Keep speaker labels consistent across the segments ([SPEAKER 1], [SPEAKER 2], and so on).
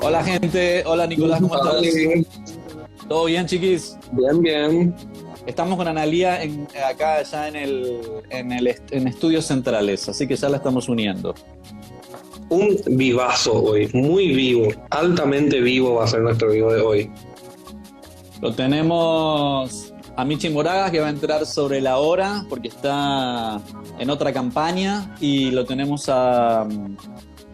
[SPEAKER 1] Hola gente, hola Nicolás, ¿cómo estás?
[SPEAKER 2] Bien,
[SPEAKER 1] ¿Todo bien, chiquis?
[SPEAKER 2] bien, bien.
[SPEAKER 1] Estamos con Analía acá ya en Estudios Centrales, así que ya la estamos uniendo.
[SPEAKER 2] Un vivazo hoy, muy vivo, altamente vivo va a ser nuestro vivo de hoy.
[SPEAKER 1] Lo tenemos a Michi Moragas, que va a entrar sobre la hora porque está en otra campaña, y lo tenemos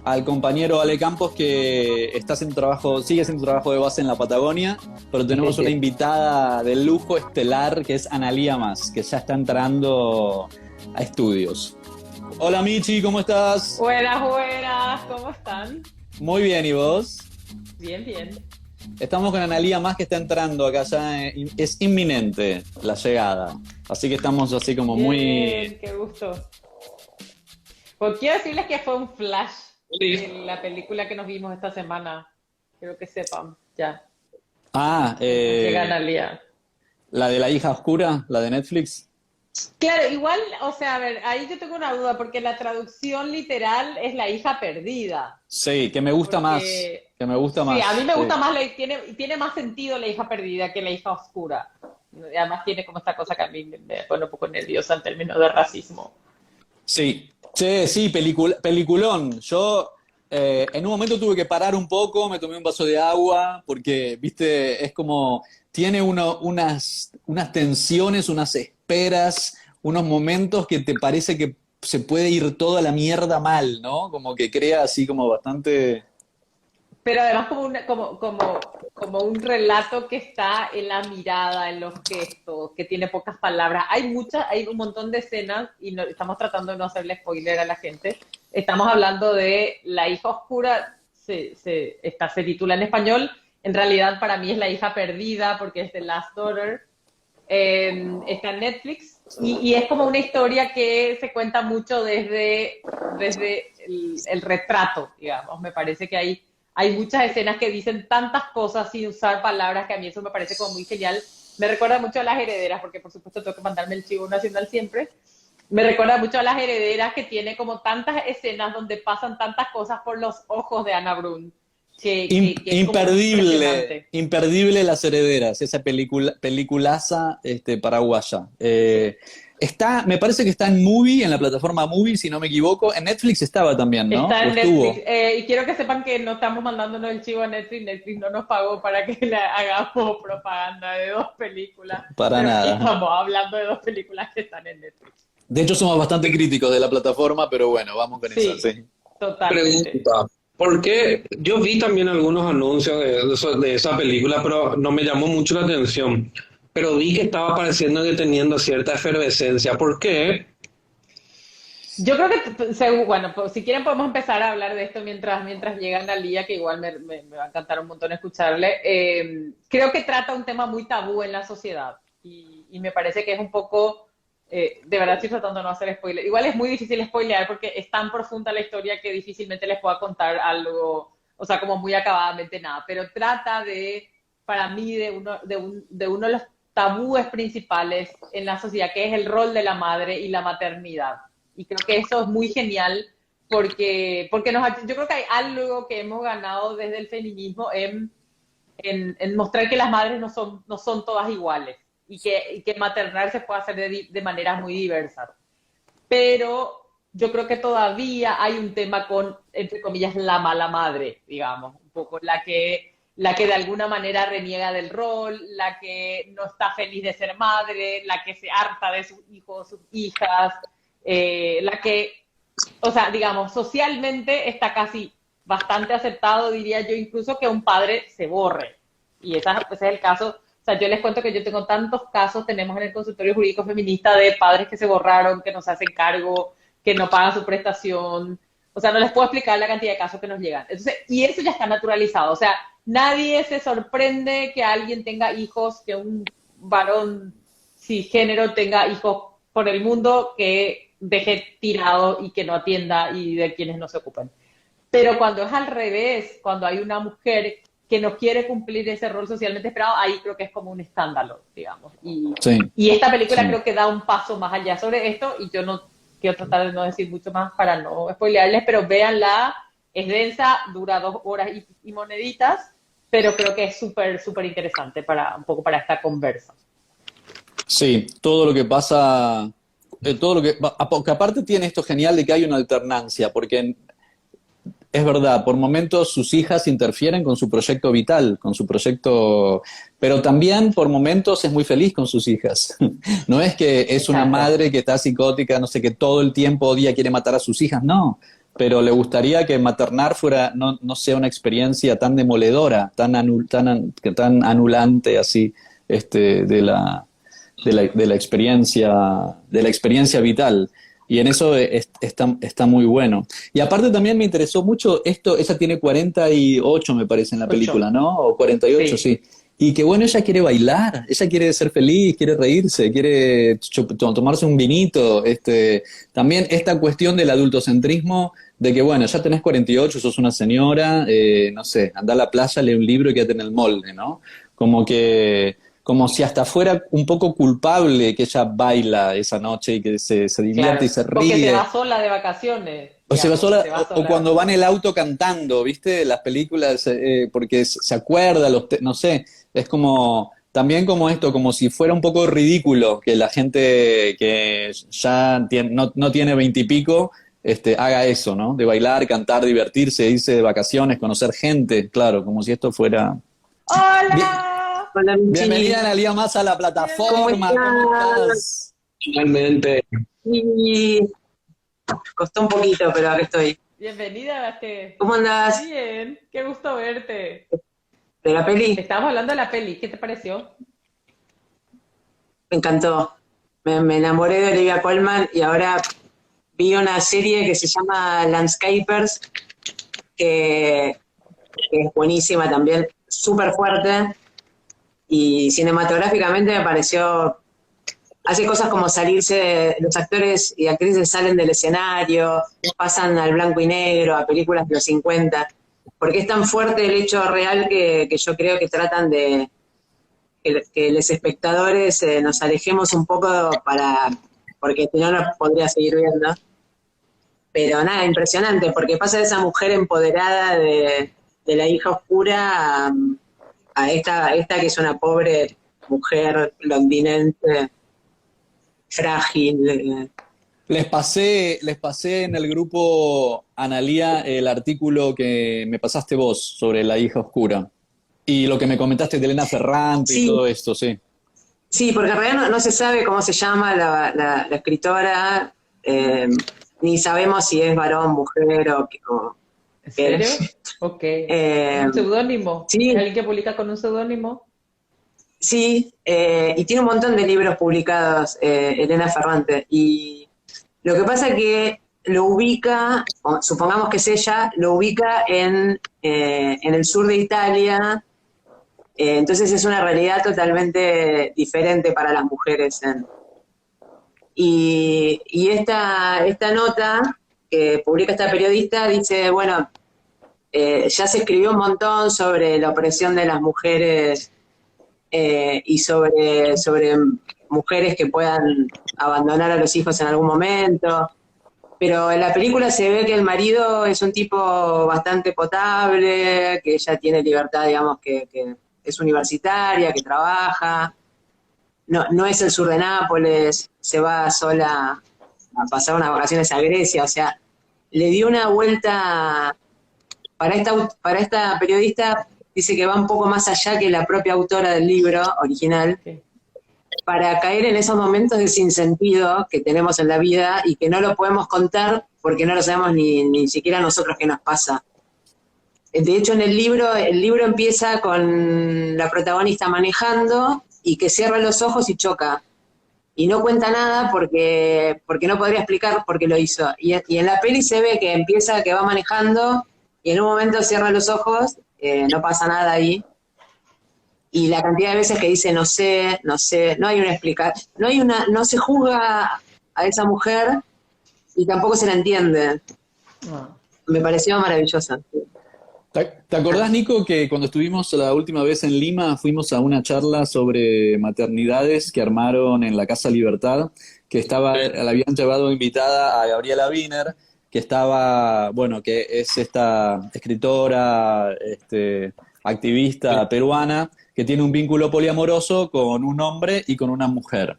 [SPEAKER 1] al compañero Ale Campos, que está haciendo trabajo, sigue haciendo trabajo de base en la Patagonia, pero tenemos una invitada de lujo estelar que es Analía Mas, que ya está entrando a estudios. Hola Michi, ¿cómo estás?
[SPEAKER 3] Buenas, buenas, ¿cómo están?
[SPEAKER 1] Muy bien, ¿y vos?
[SPEAKER 3] Bien, bien.
[SPEAKER 1] Estamos con Analía Mas, que está entrando acá ya, es inminente la llegada, así que estamos así como muy...
[SPEAKER 3] Bien, qué gusto. Pues quiero decirles que fue un flash
[SPEAKER 2] Sí.
[SPEAKER 3] en la película que nos vimos esta semana. Quiero que sepan, ya.
[SPEAKER 1] Ah,
[SPEAKER 3] Llega Analia.
[SPEAKER 1] la de la hija oscura, la de Netflix.
[SPEAKER 3] Claro, igual, o sea, a ver, ahí yo tengo una duda, porque la traducción literal es la hija perdida.
[SPEAKER 1] Sí, que me gusta más,
[SPEAKER 3] Porque,
[SPEAKER 1] que me gusta
[SPEAKER 3] sí, a mí
[SPEAKER 1] más.
[SPEAKER 3] me
[SPEAKER 1] Sí.
[SPEAKER 3] gusta más, tiene más sentido la hija perdida que la hija oscura. Y además tiene como esta cosa que a mí me pone un poco nerviosa en términos de racismo.
[SPEAKER 1] Sí, che, sí, peliculón. Yo en un momento tuve que parar un poco, me tomé un vaso de agua, porque, viste, es como, tiene unas tensiones, unas esperas, unos momentos que te parece que se puede ir toda la mierda mal, ¿no? Como que crea así como bastante...
[SPEAKER 3] Pero además como un relato que está en la mirada, en los gestos, que tiene pocas palabras. Hay un montón de escenas, y estamos tratando de no hacerle spoiler a la gente. Estamos hablando de La hija oscura, se titula en español. En realidad para mí es La hija perdida, porque es The Last Daughter. Está en Netflix, y es como una historia que se cuenta mucho desde el retrato, digamos. Me parece que hay muchas escenas que dicen tantas cosas sin usar palabras, que a mí eso me parece como muy genial. Me recuerda mucho a Las Herederas, porque por supuesto tengo que mandarme el chivo nacional siempre. Me recuerda mucho a Las Herederas, que tiene como tantas escenas donde pasan tantas cosas por los ojos de Anna Brun, que es como
[SPEAKER 1] Imperdible,
[SPEAKER 3] impresionante.
[SPEAKER 1] imperdible Las Herederas, esa peliculaza paraguaya. Me parece que está en Movie, en la plataforma Movie, si no me equivoco. En Netflix estaba también, ¿no?
[SPEAKER 3] Está
[SPEAKER 1] ¿O
[SPEAKER 3] en Netflix.
[SPEAKER 1] estuvo?
[SPEAKER 3] Y quiero que sepan que no estamos mandándonos el chivo a Netflix. Netflix no nos pagó para que le hagamos propaganda de dos películas.
[SPEAKER 1] Para
[SPEAKER 3] Pero aquí
[SPEAKER 1] nada.
[SPEAKER 3] estamos hablando de dos películas que están en Netflix.
[SPEAKER 1] De hecho, somos bastante críticos de la plataforma, pero bueno, vamos con esa,
[SPEAKER 3] Sí,
[SPEAKER 1] sí.
[SPEAKER 3] totalmente.
[SPEAKER 2] Pregunta, ¿por qué? Yo vi también algunos anuncios de esa película, pero no me llamó mucho la atención. Pero vi que estaba pareciendo que teniendo cierta efervescencia. ¿Por qué?
[SPEAKER 3] Yo creo que, bueno, pues, si quieren podemos empezar a hablar de esto mientras llega Analia, que igual me va a encantar un montón escucharle. Creo que trata un tema muy tabú en la sociedad, y me parece que es un poco, de verdad estoy tratando de no hacer spoiler. Igual es muy difícil spoilear porque es tan profunda la historia que difícilmente les pueda contar algo, o sea, como muy acabadamente nada, pero trata para mí, de uno de los tabúes principales en la sociedad, que es el rol de la madre y la maternidad. Y creo que eso es muy genial, porque yo creo que hay algo que hemos ganado desde el feminismo en mostrar que las madres no son todas iguales, y que maternar se puede hacer de maneras muy diversas. Pero yo creo que todavía hay un tema con, entre comillas, la mala madre, digamos, un poco la que de alguna manera reniega del rol, la que no está feliz de ser madre, la que se harta de sus hijos, sus hijas, la que, o sea, digamos, socialmente está casi bastante aceptado, diría yo, incluso que un padre se borre. Y ese es el caso. O sea, yo les cuento que yo tengo tantos casos, tenemos en el consultorio jurídico feminista, de padres que se borraron, que no se hacen cargo, que no pagan su prestación. O sea, no les puedo explicar la cantidad de casos que nos llegan. Entonces, y eso ya está naturalizado. O sea, nadie se sorprende que alguien tenga hijos, que un varón cisgénero tenga hijos por el mundo, que deje tirado y que no atienda y de quienes no se ocupen. Pero cuando es al revés, cuando hay una mujer que no quiere cumplir ese rol socialmente esperado, ahí creo que es como un escándalo, digamos.
[SPEAKER 1] Sí,
[SPEAKER 3] Y esta película
[SPEAKER 1] sí.
[SPEAKER 3] creo que da un paso más allá sobre esto, y yo no quiero tratar de no decir mucho más para no spoilearles, pero véanla, es densa, dura 2 horas y moneditas, pero creo que es súper, súper interesante para un poco para esta conversa.
[SPEAKER 1] Sí, todo lo que pasa, todo lo que, porque aparte tiene esto genial de que hay una alternancia, porque es verdad, por momentos sus hijas interfieren con su proyecto vital, con su proyecto, pero también por momentos es muy feliz con sus hijas. No es que es una
[SPEAKER 3] Exacto.
[SPEAKER 1] madre que está psicótica, no sé, que todo el tiempo o día quiere matar a sus hijas, no. Pero le gustaría que maternar fuera, no sea una experiencia tan demoledora, tan anulante así, de la experiencia vital. Y en eso está muy bueno. Y aparte también me interesó mucho esto, ella tiene 48 me parece en la
[SPEAKER 3] 8.
[SPEAKER 1] película, ¿no? O 48,
[SPEAKER 3] Sí.
[SPEAKER 1] sí. Y que bueno, ella quiere bailar, ella quiere ser feliz, quiere reírse, quiere tomarse un vinito. También esta cuestión del adultocentrismo, de que bueno, ya tenés 48, sos una señora, no sé, anda a la playa, lee un libro y quédate en el molde, ¿no? Como si hasta fuera un poco culpable que ella baila esa noche y que se divierte y
[SPEAKER 3] Claro,
[SPEAKER 1] se
[SPEAKER 3] o que se
[SPEAKER 1] ríe.
[SPEAKER 3] va sola de vacaciones,
[SPEAKER 1] O se va
[SPEAKER 3] digamos, que
[SPEAKER 1] sola,
[SPEAKER 3] se va
[SPEAKER 1] o
[SPEAKER 3] sola.
[SPEAKER 1] cuando va en el auto cantando, ¿viste? Las películas, porque se acuerda, no sé, es como, también como esto, como si fuera un poco ridículo que la gente que ya no tiene 20 y pico, haga eso, ¿no? De bailar, cantar, divertirse, irse de vacaciones, conocer gente, claro, como si esto fuera... Bien,
[SPEAKER 3] ¡Hola!
[SPEAKER 4] Hola,
[SPEAKER 1] bienvenida,
[SPEAKER 4] Michi.
[SPEAKER 1] Analía, más a la
[SPEAKER 4] ¿Cómo
[SPEAKER 1] plataforma, ¿cómo
[SPEAKER 4] estás?
[SPEAKER 1] estás?
[SPEAKER 2] Realmente,
[SPEAKER 4] Y costó un poquito, pero acá estoy.
[SPEAKER 3] Bienvenida, Vázquez.
[SPEAKER 4] ¿Cómo andás?
[SPEAKER 3] Bien, qué gusto verte.
[SPEAKER 4] ¿De la peli?
[SPEAKER 3] Estábamos hablando de la peli, ¿qué te pareció?
[SPEAKER 4] Me encantó. Me enamoré de Olivia Colman y ahora vi una serie que se llama Landscapers, que es buenísima también, súper fuerte y cinematográficamente me pareció, hace cosas como salirse, los actores y actrices salen del escenario, pasan al blanco y negro, a películas de los 50, porque es tan fuerte el hecho real que yo creo que tratan de que los espectadores nos alejemos un poco porque si no nos podría seguir viendo. Pero nada, impresionante, porque pasa de esa mujer empoderada de la hija oscura a esta que es una pobre mujer londinense, frágil.
[SPEAKER 1] Les pasé en el grupo, Analía, el artículo que me pasaste vos sobre la hija oscura. Y lo que me comentaste de Elena Ferrante y
[SPEAKER 4] Sí,
[SPEAKER 1] todo esto, sí.
[SPEAKER 4] sí, porque en realidad no se sabe cómo se llama la escritora, eh, ni sabemos si es varón, mujer o
[SPEAKER 3] ¿En
[SPEAKER 4] qué
[SPEAKER 3] serio?
[SPEAKER 4] es.
[SPEAKER 3] Ok. ¿Es un seudónimo? ¿Es
[SPEAKER 4] Sí,
[SPEAKER 3] alguien que publica con un seudónimo?
[SPEAKER 4] sí, y tiene un montón de libros publicados, Elena Ferrante. Y lo que pasa es que lo ubica, o supongamos que es ella, lo ubica en el sur de Italia, entonces es una realidad totalmente diferente para las mujeres. Y esta nota que publica esta periodista dice, bueno, ya se escribió un montón sobre la opresión de las mujeres y sobre mujeres que puedan abandonar a los hijos en algún momento, pero en la película se ve que el marido es un tipo bastante potable, que ella tiene libertad, digamos, que es universitaria, que trabaja, no es el sur de Nápoles, se va sola a pasar unas vacaciones a Grecia, o sea, le dio una vuelta para esta periodista, dice que va un poco más allá que la propia autora del libro original,
[SPEAKER 3] Sí.
[SPEAKER 4] para caer en esos momentos de sinsentido que tenemos en la vida y que no lo podemos contar porque no lo sabemos ni siquiera nosotros qué nos pasa. De hecho, en el libro empieza con la protagonista manejando y que cierra los ojos y choca. Y no cuenta nada porque no podría explicar por qué lo hizo. Y en la peli se ve que empieza, que va manejando y en un momento cierra los ojos, no pasa nada ahí. Y la cantidad de veces que dice no sé, no hay una explicación, no se juzga a esa mujer, y tampoco se la entiende.
[SPEAKER 3] Ah.
[SPEAKER 4] Me pareció maravillosa.
[SPEAKER 1] ¿Te acordás, Nico, que cuando estuvimos la última vez en Lima fuimos a una charla sobre maternidades que armaron en la Casa Libertad, que la habían llevado invitada a Gabriela Wiener, que estaba, bueno, que es esta escritora, activista peruana, que tiene un vínculo poliamoroso con un hombre y con una mujer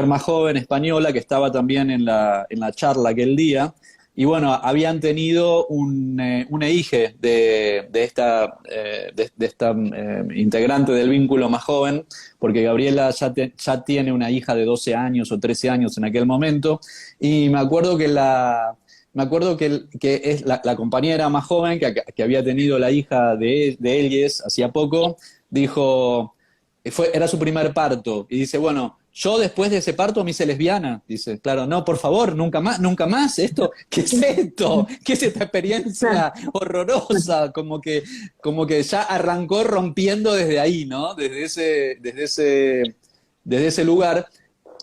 [SPEAKER 1] más joven, española, que estaba también en la charla aquel día. Y bueno, habían tenido una hija de esta integrante del vínculo más joven, porque Gabriela ya tiene una hija de 12 años o 13 años en aquel momento, y me acuerdo que es la compañera más joven que había tenido la hija de ellos hacía poco, dijo, era su primer parto, y dice, bueno, yo después de ese parto me hice lesbiana. Dice, claro, no, por favor, nunca más esto. ¿Qué es esto? ¿Qué es esta experiencia horrorosa? Como que ya arrancó rompiendo desde ahí, ¿no? Desde ese lugar.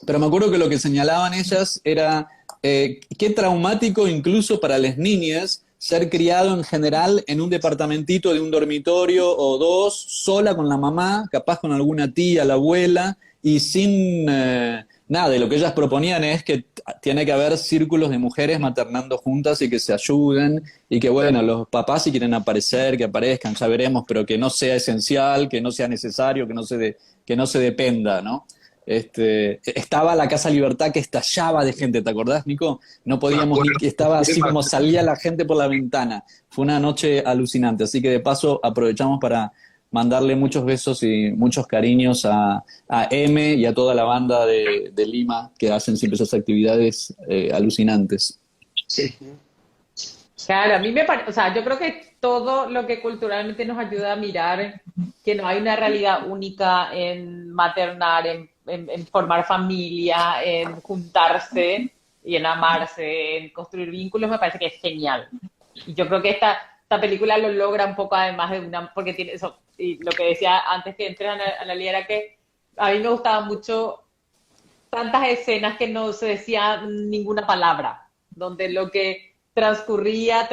[SPEAKER 1] Pero me acuerdo que lo que señalaban ellas era qué traumático incluso para las niñas ser criado en general en un departamentito de un dormitorio o dos, sola con la mamá, capaz con alguna tía, la abuela, y sin nada. Y lo que ellas proponían es que tiene que haber círculos de mujeres maternando juntas y que se ayuden, y que bueno, los papás si quieren aparecer, que aparezcan, ya veremos, pero que no sea esencial, que no sea necesario, que no se dependa, ¿no? Estaba la Casa Libertad que estallaba de gente, ¿te acordás, Nico? No podíamos ir, que estaba así como salía la gente por la ventana. Fue una noche alucinante, así que de paso aprovechamos para mandarle muchos besos y muchos cariños a M y a toda la banda de Lima, que hacen siempre esas actividades alucinantes.
[SPEAKER 2] Sí.
[SPEAKER 3] Claro, a mí me parece, o sea, yo creo que todo lo que culturalmente nos ayuda a mirar que no hay una realidad única en maternar, en formar familia, en juntarse y en amarse, en construir vínculos, me parece que es genial. Y yo creo que esta película lo logra un poco, además de porque tiene eso, y lo que decía antes que entré a Analia era que a mí me gustaba mucho tantas escenas que no se decía ninguna palabra, donde lo que transcurría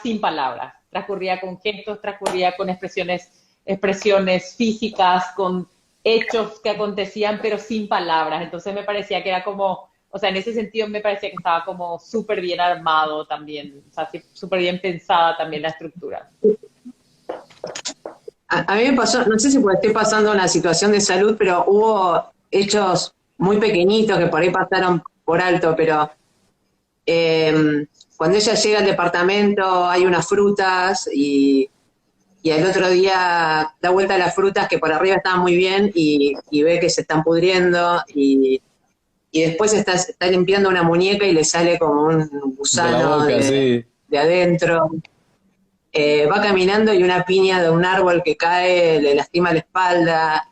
[SPEAKER 3] sin palabras, transcurría con gestos, transcurría con expresiones físicas, con hechos que acontecían, pero sin palabras. Entonces me parecía que era como, o sea, en ese sentido me parecía que estaba como súper bien armado también, o sea, súper bien pensada también la estructura.
[SPEAKER 4] A mí me pasó, no sé si estoy pasando una situación de salud, pero hubo hechos muy pequeñitos que por ahí pasaron por alto, pero cuando ella llega al departamento hay unas frutas y al otro día da vuelta a las frutas que por arriba estaban muy bien y ve que se están pudriendo y después está limpiando una muñeca y le sale como un gusano de adentro. Va caminando y una piña de un árbol que cae le lastima la espalda.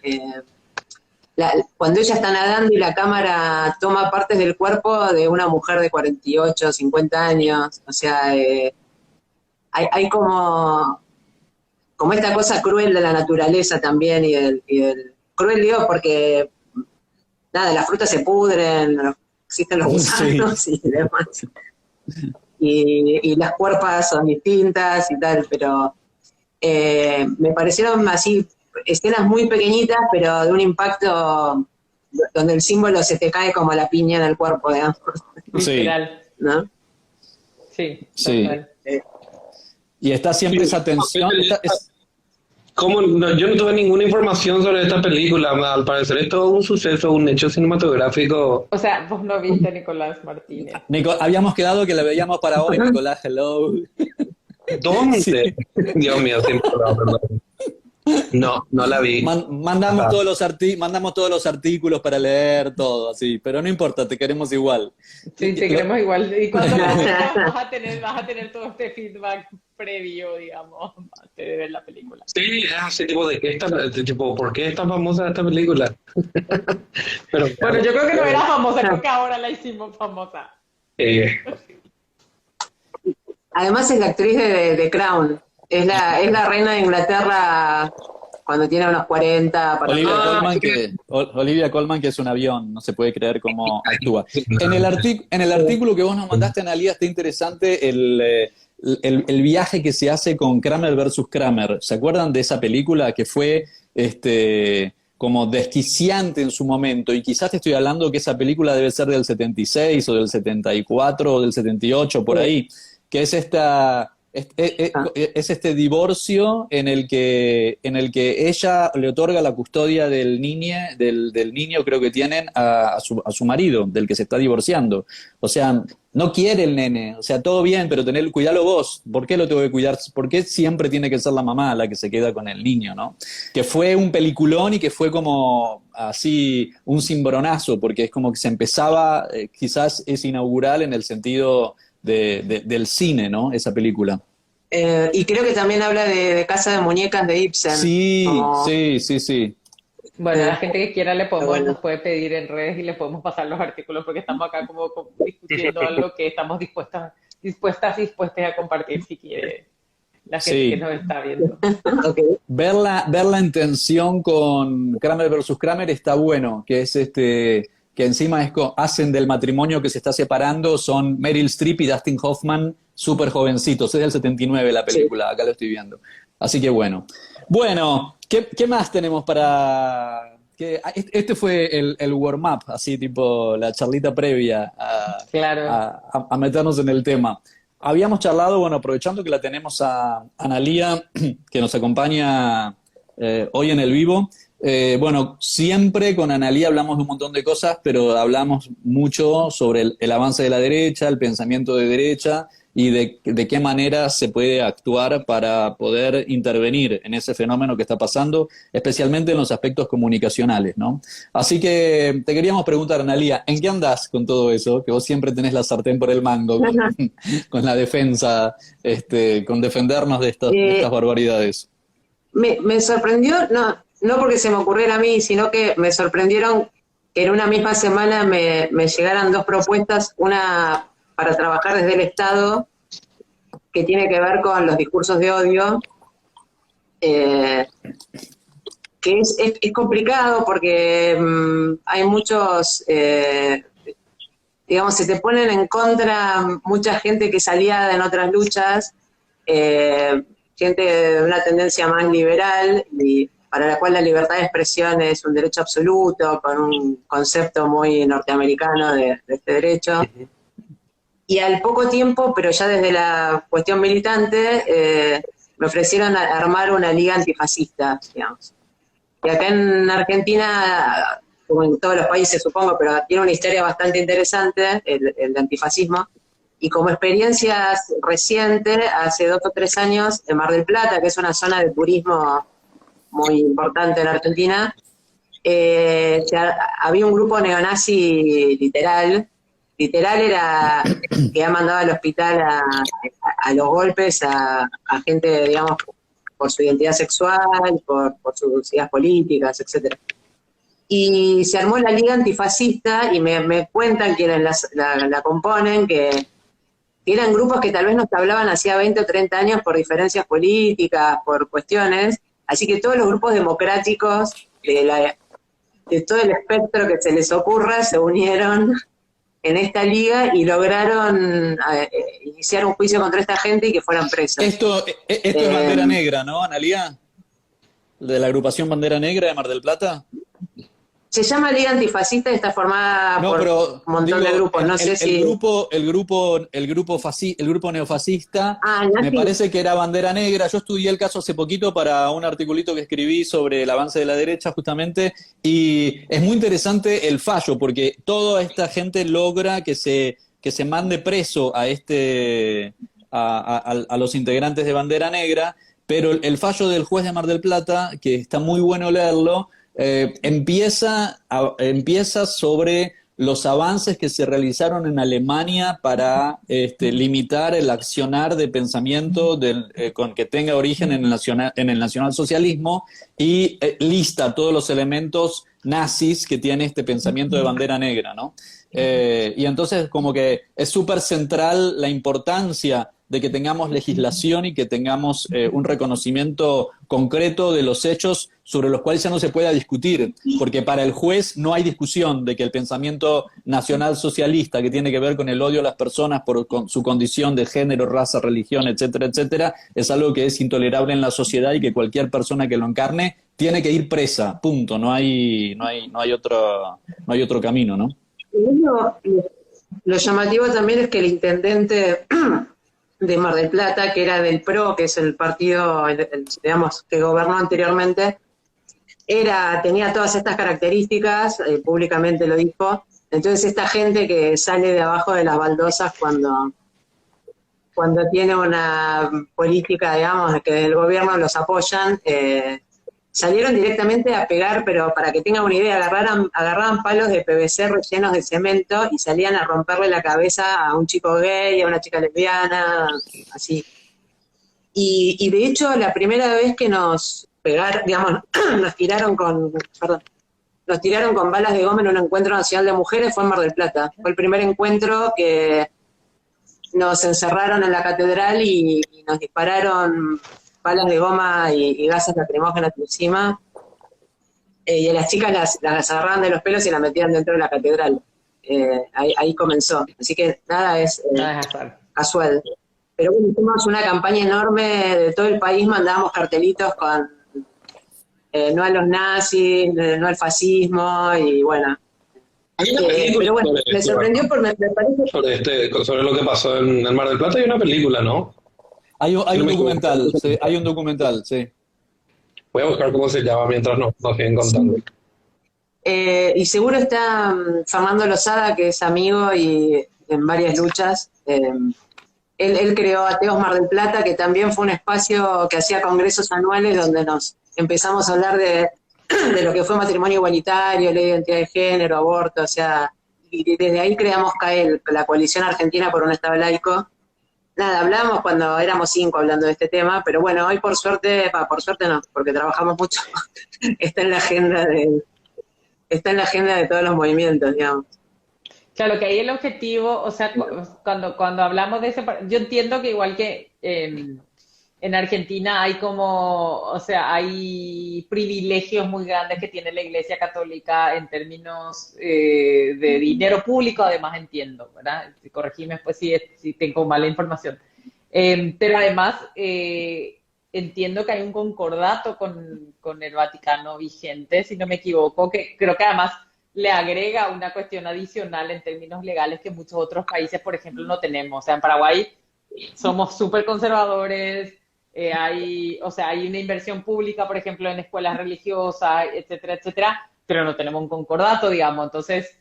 [SPEAKER 4] Cuando ella está nadando y la cámara toma partes del cuerpo de una mujer de 48, 50 años, o sea, hay como esta cosa cruel de la naturaleza también y el cruel digo porque nada, las frutas se pudren, existen los gusanos y demás. Y las cuerpas son distintas y tal, pero me parecieron así escenas muy pequeñitas, pero de un impacto donde el símbolo se te cae como la piña en el cuerpo, digamos.
[SPEAKER 3] Literal.
[SPEAKER 4] ¿No?
[SPEAKER 3] Sí.
[SPEAKER 1] Sí. Y está siempre esa tensión.
[SPEAKER 2] ¿Cómo? No, yo no tuve ninguna información sobre esta película. Al parecer es todo un suceso, un hecho cinematográfico.
[SPEAKER 3] O sea, vos no viste a Nicolás Martínez.
[SPEAKER 1] Habíamos quedado que la veíamos para hoy, Nicolás, hello.
[SPEAKER 2] ¿Dónde? Sí. Dios mío, siempre perdón. No la vi.
[SPEAKER 1] Mandamos todos los artículos para leer todo, así, pero no importa, te queremos igual.
[SPEAKER 3] Sí, te queremos igual. Y cuando la veas vas a tener todo este feedback previo, digamos, antes de ver la película.
[SPEAKER 2] Sí, así tipo, ¿por qué es tan famosa esta película? Pero,
[SPEAKER 3] bueno, yo creo que no era famosa, creo que ahora la hicimos famosa.
[SPEAKER 4] Además es la actriz de Crown. Es la reina de Inglaterra cuando tiene unos 40.
[SPEAKER 1] Olivia Colman, que es un avión, no se puede creer cómo actúa. En el artículo que vos nos mandaste, Analía, está interesante el viaje que se hace con Kramer versus Kramer. ¿Se acuerdan de esa película que fue como desquiciante en su momento? Y quizás te estoy hablando que esa película debe ser del 76 o del 74 o del 78, por ahí, que es este divorcio en el que ella le otorga la custodia del niño, creo que tienen, a su marido, del que se está divorciando. O sea, no quiere el nene, o sea, todo bien, pero cuidalo vos. ¿Por qué lo tengo que cuidar? ¿Por qué siempre tiene que ser la mamá la que se queda con el niño, no? Que fue un peliculón y que fue como así un cimbronazo, porque es como que se empezaba, quizás es inaugural en el sentido del cine, ¿no? Esa película.
[SPEAKER 4] Y creo que también habla de Casa de Muñecas de Ibsen.
[SPEAKER 1] Sí,
[SPEAKER 4] como...
[SPEAKER 1] sí.
[SPEAKER 3] Bueno, a la gente que quiera nos puede pedir en redes y le podemos pasar los artículos, porque estamos acá como discutiendo algo que estamos dispuestas a compartir si quiere la gente que nos está viendo.
[SPEAKER 4] Okay.
[SPEAKER 1] Verla en tensión con Kramer versus Kramer está bueno, que es que encima hacen del matrimonio que se está separando, son Meryl Streep y Dustin Hoffman, súper jovencitos. Es del 79 la película, acá lo estoy viendo. Así que bueno. Bueno, ¿qué más tenemos para...? Este fue el warm-up, así tipo la charlita previa a meternos en el tema. Habíamos charlado, bueno, aprovechando que la tenemos a Analía, que nos acompaña hoy en el vivo. Bueno, siempre con Analía hablamos de un montón de cosas, pero hablamos mucho sobre el avance de la derecha, el pensamiento de derecha y de qué manera se puede actuar para poder intervenir en ese fenómeno que está pasando, especialmente en los aspectos comunicacionales, ¿no? Así que te queríamos preguntar, Analía, ¿en qué andás con todo eso? Que vos siempre tenés la sartén por el mango con la defensa, con defendernos de estas barbaridades.
[SPEAKER 4] Me sorprendió, no porque se me ocurriera a mí, sino que me sorprendieron que en una misma semana me llegaran dos propuestas, una para trabajar desde el Estado, que tiene que ver con los discursos de odio, que es complicado porque hay muchos, digamos, se te ponen en contra mucha gente que es aliada en otras luchas, gente de una tendencia más liberal y para la cual la libertad de expresión es un derecho absoluto, con un concepto muy norteamericano de este derecho. Y al poco tiempo, pero ya desde la cuestión militante, me ofrecieron armar una liga antifascista, digamos. Y acá en Argentina, como en todos los países supongo, pero tiene una historia bastante interesante, el antifascismo. Y como experiencia reciente, hace 2 o 3 años, en Mar del Plata, que es una zona de turismo muy importante en Argentina, había un grupo neonazi literal era que ha mandado al hospital a los golpes a gente, digamos, por su identidad sexual, por sus ideas políticas, etcétera. Y se armó la Liga Antifascista y me cuentan quienes la componen que eran grupos que tal vez nos hablaban hacía 20 o 30 años por diferencias políticas, por cuestiones, así que todos los grupos democráticos de todo el espectro que se les ocurra se unieron en esta liga y lograron iniciar un juicio contra esta gente y que fueran presos.
[SPEAKER 1] Esto es Bandera Negra, ¿no, Analía? ¿De la agrupación Bandera Negra de Mar del Plata?
[SPEAKER 4] Se llama Liga Antifascista y está formada por un montón de grupos. No sé si...
[SPEAKER 1] El grupo neofascista, me parece que era Bandera Negra. Yo estudié el caso hace poquito para un articulito que escribí sobre el avance de la derecha, justamente, y es muy interesante el fallo, porque toda esta gente logra que se mande preso a los integrantes de Bandera Negra, pero el fallo del juez de Mar del Plata, que está muy bueno leerlo, empieza sobre los avances que se realizaron en Alemania para limitar el accionar de pensamiento con que tenga origen en el nacionalsocialismo y lista todos los elementos nazis que tiene este pensamiento de Bandera Negra, ¿no? Y entonces como que es súper central la importancia de que tengamos legislación y que tengamos un reconocimiento concreto de los hechos sobre los cuales ya no se pueda discutir, porque para el juez no hay discusión de que el pensamiento nacional socialista, que tiene que ver con el odio a las personas con su condición de género, raza, religión, etcétera, etcétera, es algo que es intolerable en la sociedad y que cualquier persona que lo encarne tiene que ir presa, punto. No hay otro camino, ¿no?
[SPEAKER 4] Lo llamativo también es que el intendente de Mar del Plata, que era del PRO, que es el partido, digamos, que gobernó anteriormente, tenía todas estas características, públicamente lo dijo. Entonces esta gente que sale de abajo de las baldosas cuando tiene una política, digamos, que el gobierno los apoyan, salieron directamente a pegar, pero para que tengan una idea, agarraban palos de PVC rellenos de cemento y salían a romperle la cabeza a un chico gay, a una chica lesbiana, así. Y de hecho, la primera vez que nos pegaron, digamos, nos tiraron con balas de goma en un encuentro nacional de mujeres fue en Mar del Plata. Fue el primer encuentro que nos encerraron en la catedral y nos dispararon balas de goma y gases lacrimógenos encima, y a las chicas las agarraban de los pelos y las metían dentro de la catedral. Ahí comenzó. Así que nada es casual. Pero bueno, hicimos una campaña enorme de todo el país, mandábamos cartelitos con no a los nazis, no al fascismo, y bueno. Pero bueno, me sorprendió porque me parece...
[SPEAKER 2] Sobre lo que pasó en el Mar del Plata hay una película, ¿no?
[SPEAKER 1] Hay un documental, sí.
[SPEAKER 2] Voy a buscar cómo se llama mientras nos siguen contando.
[SPEAKER 4] Y seguro está Fernando Lozada, que es amigo y en varias luchas. Él creó Ateos Mar del Plata, que también fue un espacio que hacía congresos anuales donde nos empezamos a hablar de lo que fue matrimonio igualitario, ley de identidad de género, aborto, o sea, y desde ahí creamos CAEL, la Coalición Argentina por un Estado Laico. Nada, hablamos cuando éramos 5 hablando de este tema, pero bueno, hoy por suerte no, porque trabajamos mucho, está en la agenda de todos los movimientos, digamos.
[SPEAKER 3] Claro, que ahí el objetivo, o sea, cuando hablamos de ese, yo entiendo que igual que en Argentina hay hay privilegios muy grandes que tiene la Iglesia Católica en términos de dinero público, además entiendo, ¿verdad? Corregime después si tengo mala información. Pero además entiendo que hay un concordato con el Vaticano vigente, si no me equivoco, que creo que además le agrega una cuestión adicional en términos legales que muchos otros países, por ejemplo, no tenemos. O sea, en Paraguay somos súper conservadores, hay una inversión pública, por ejemplo, en escuelas religiosas, etcétera, etcétera, pero no tenemos un concordato, digamos. Entonces,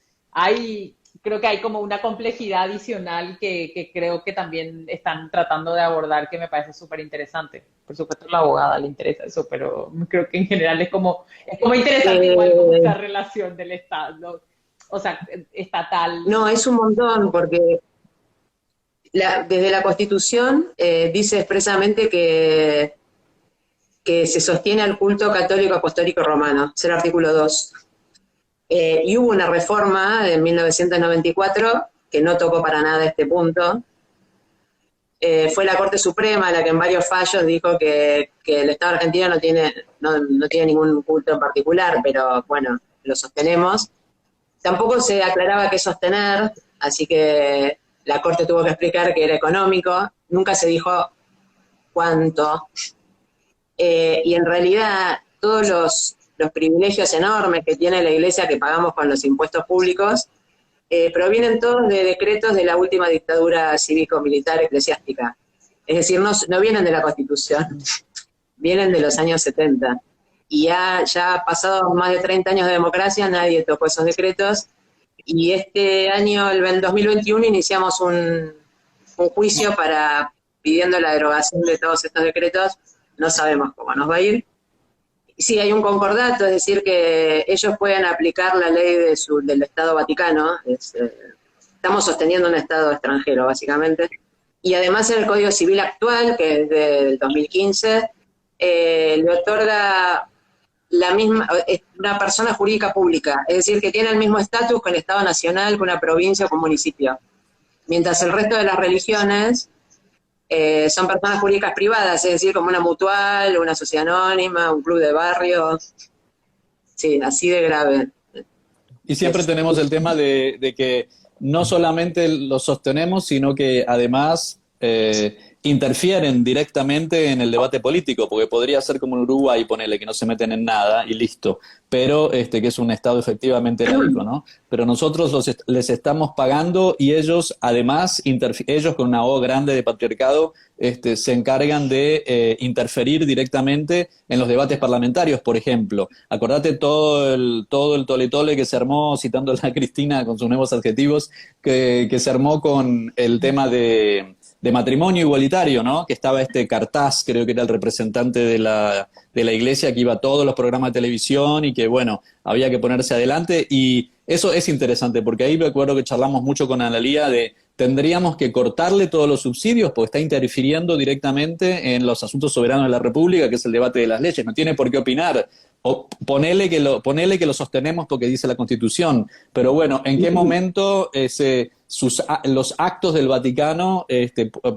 [SPEAKER 3] creo que hay como una complejidad adicional que creo que también están tratando de abordar, que me parece súper interesante. Por supuesto, a la abogada le interesa eso, pero creo que en general es como interesante igual como esa relación del Estado, ¿no? O sea, estatal.
[SPEAKER 4] No, es un montón, porque desde la Constitución dice expresamente que se sostiene al culto católico apostólico romano, es el artículo 2. Y hubo una reforma en 1994 que no tocó para nada este punto. Fue la Corte Suprema la que en varios fallos dijo que el Estado argentino no tiene ningún culto en particular, pero bueno, lo sostenemos. Tampoco se aclaraba qué sostener, así que la Corte tuvo que explicar que era económico. Nunca se dijo cuánto. Y en realidad todos los privilegios enormes que tiene la Iglesia que pagamos con los impuestos públicos provienen todos de decretos de la última dictadura cívico-militar eclesiástica. Es decir, no vienen de la Constitución, vienen de los años 70. Y ya pasado más de 30 años de democracia, nadie tocó esos decretos. Y este año, el 2021, iniciamos un juicio pidiendo la derogación de todos estos decretos. No sabemos cómo nos va a ir. Sí, hay un concordato, es decir, que ellos pueden aplicar la ley del Estado Vaticano. Estamos sosteniendo un Estado extranjero, básicamente. Y además en el Código Civil actual, que es del 2015, le otorga una persona jurídica pública, es decir, que tiene el mismo estatus que el Estado Nacional, que una provincia o que un municipio. Mientras el resto de las religiones son personas jurídicas privadas, es decir, como una mutual, una sociedad anónima, un club de barrio. Sí, así de grave.
[SPEAKER 1] Y siempre tenemos el tema de que no solamente lo sostenemos, sino que además interfieren directamente en el debate político, porque podría ser como en Uruguay, ponele que no se meten en nada y listo, pero que es un Estado efectivamente laico, ¿no? Pero nosotros les estamos pagando y ellos además, ellos con una O grande de patriarcado, se encargan de interferir directamente en los debates parlamentarios, por ejemplo. Acordate todo el tole-tole que se armó, citando a Cristina con sus nuevos adjetivos, que se armó con el tema de matrimonio igualitario, ¿no? Que estaba Cartaz, creo que era el representante de la iglesia, que iba a todos los programas de televisión y que, bueno, había que ponerse adelante. Y eso es interesante, porque ahí me acuerdo que charlamos mucho con Analía de tendríamos que cortarle todos los subsidios porque está interfiriendo directamente en los asuntos soberanos de la República, que es el debate de las leyes. No tiene por qué opinar. O ponele que lo sostenemos porque dice la Constitución. Pero bueno, ¿en qué momento los actos del Vaticano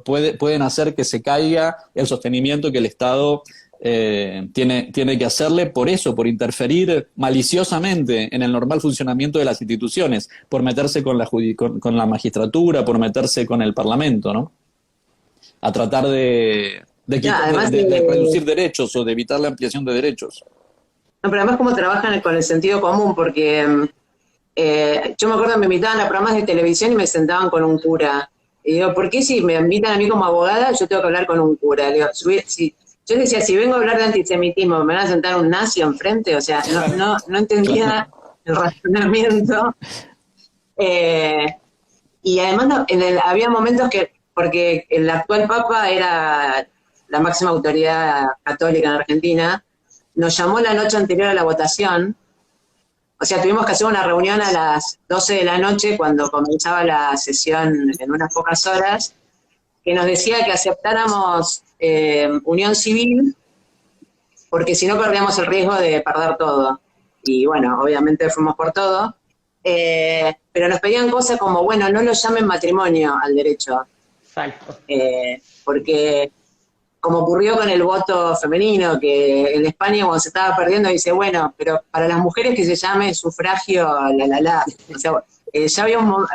[SPEAKER 1] pueden hacer que se caiga el sostenimiento que el Estado tiene que hacerle por eso, por interferir maliciosamente en el normal funcionamiento de las instituciones, por meterse con la magistratura, por meterse con el Parlamento, ¿no? A tratar de reducir derechos o de evitar la ampliación de derechos.
[SPEAKER 4] No, pero además cómo trabajan con el sentido común, porque yo me acuerdo que me invitaban a programas de televisión y me sentaban con un cura. Y digo, ¿por qué si me invitan a mí como abogada, yo tengo que hablar con un cura? Digo, yo decía, si vengo a hablar de antisemitismo, ¿me van a sentar un nazi enfrente? O sea, no entendía el razonamiento. Y además había momentos porque el actual Papa era la máxima autoridad católica en Argentina, nos llamó la noche anterior a la votación. O sea, tuvimos que hacer una reunión a las 12 de la noche cuando comenzaba la sesión en unas pocas horas, que nos decía que aceptáramos unión civil, porque si no perdíamos el riesgo de perder todo. Y bueno, obviamente fuimos por todo. Pero nos pedían cosas como, bueno, no lo llamen matrimonio al derecho.
[SPEAKER 3] Exacto.
[SPEAKER 4] Porque como ocurrió con el voto femenino, que en España cuando se estaba perdiendo dice, bueno, pero para las mujeres que se llame sufragio, O sea, ya había un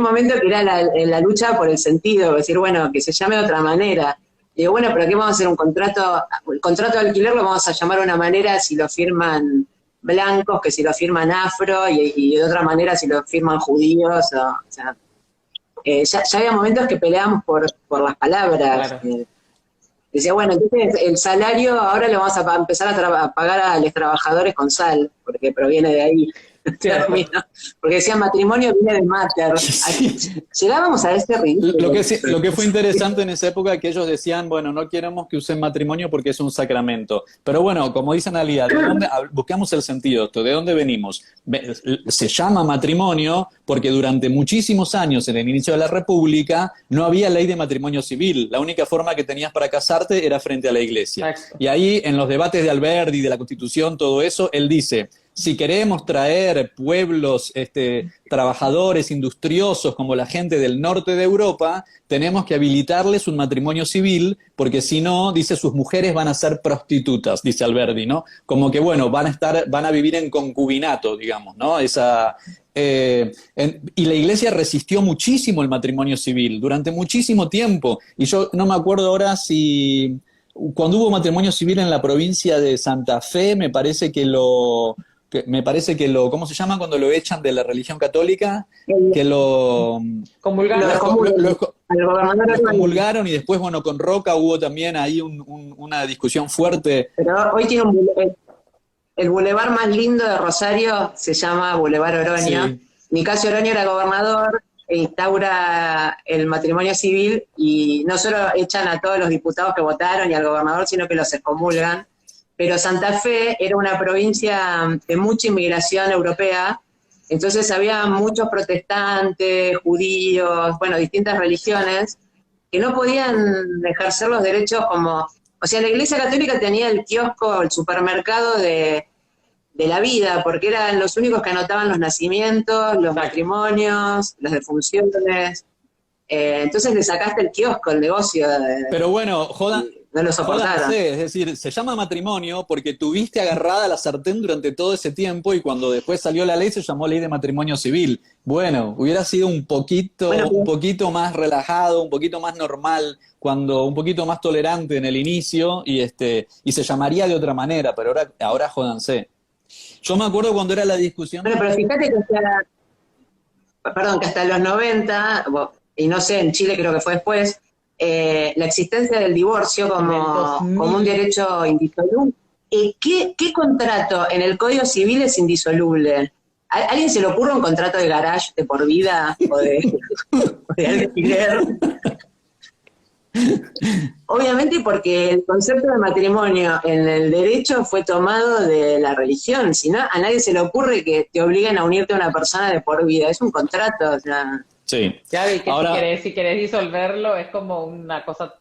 [SPEAKER 4] momento que era la lucha por el sentido, decir, bueno, que se llame de otra manera. Digo, bueno, pero ¿qué vamos a hacer? El contrato de alquiler lo vamos a llamar de una manera si lo firman blancos, que si lo firman afro, y de otra manera si lo firman judíos, o sea, ya había momentos que peleábamos por las palabras.
[SPEAKER 3] Claro.
[SPEAKER 4] Decía, bueno, entonces el salario ahora lo vamos a empezar a pagar a los trabajadores con sal, porque proviene de ahí. Porque decía matrimonio viene de mater.
[SPEAKER 1] Sí.
[SPEAKER 4] Llegábamos a este ridículo.
[SPEAKER 1] Lo que fue interesante en esa época que ellos decían, bueno, no queremos que usen matrimonio porque es un sacramento. Pero bueno, como dice Analía, buscamos el sentido, ¿de dónde venimos? Se llama matrimonio porque durante muchísimos años, en el inicio de la República, no había ley de matrimonio civil. La única forma que tenías para casarte era frente a la iglesia.
[SPEAKER 3] Exacto.
[SPEAKER 1] Y ahí, en los debates de Alberdi, de la Constitución, todo eso, él dice, si queremos traer pueblos trabajadores, industriosos, como la gente del norte de Europa, tenemos que habilitarles un matrimonio civil, porque si no, dice, sus mujeres van a ser prostitutas, dice Alberdi, ¿no? Como que, bueno, van a vivir en concubinato, digamos, ¿no? Y la iglesia resistió muchísimo el matrimonio civil, durante muchísimo tiempo. Y yo no me acuerdo ahora si... Cuando hubo matrimonio civil en la provincia de Santa Fe, me parece que ¿cómo se llama cuando lo echan de la religión católica? Que lo comulgaron y después, bueno, con Roca hubo también ahí una discusión fuerte.
[SPEAKER 4] Pero hoy tiene el bulevar más lindo de Rosario, se llama Bulevar Oroño. Sí. Nicasio Oroño era gobernador e instaura el matrimonio civil y no solo echan a todos los diputados que votaron y al gobernador, sino que los excomulgan. Pero Santa Fe era una provincia de mucha inmigración europea, entonces había muchos protestantes, judíos, bueno, distintas religiones, que no podían ejercer los derechos como... O sea, la Iglesia Católica tenía el kiosco, el supermercado de la vida, porque eran los únicos que anotaban los nacimientos, los matrimonios, las defunciones. Entonces le sacaste el kiosco, el negocio,
[SPEAKER 1] Pero bueno, jodan,
[SPEAKER 4] no lo soportaron.
[SPEAKER 1] jódanse, es decir, se llama matrimonio porque tuviste agarrada la sartén durante todo ese tiempo y cuando después salió la ley se llamó ley de matrimonio civil. Bueno, hubiera sido un poquito más relajado, un poquito más normal, un poquito más tolerante en el inicio y se llamaría de otra manera, pero ahora jódanse. Yo me acuerdo cuando era la discusión.
[SPEAKER 4] Bueno, pero fíjate que hasta los 90, y no sé, en Chile creo que fue después, la existencia del divorcio como un derecho indisoluble. ¿Qué contrato en el Código Civil es indisoluble? ¿A alguien se le ocurre un contrato de garage de por vida o de alquiler? Obviamente porque el concepto de matrimonio en el derecho fue tomado de la religión, si no, a nadie se le ocurre que te obliguen a unirte a una persona de por vida, es un contrato, o sea...
[SPEAKER 1] Sí.
[SPEAKER 3] Ya vi que
[SPEAKER 1] Ahora,
[SPEAKER 3] si querés disolverlo es como una cosa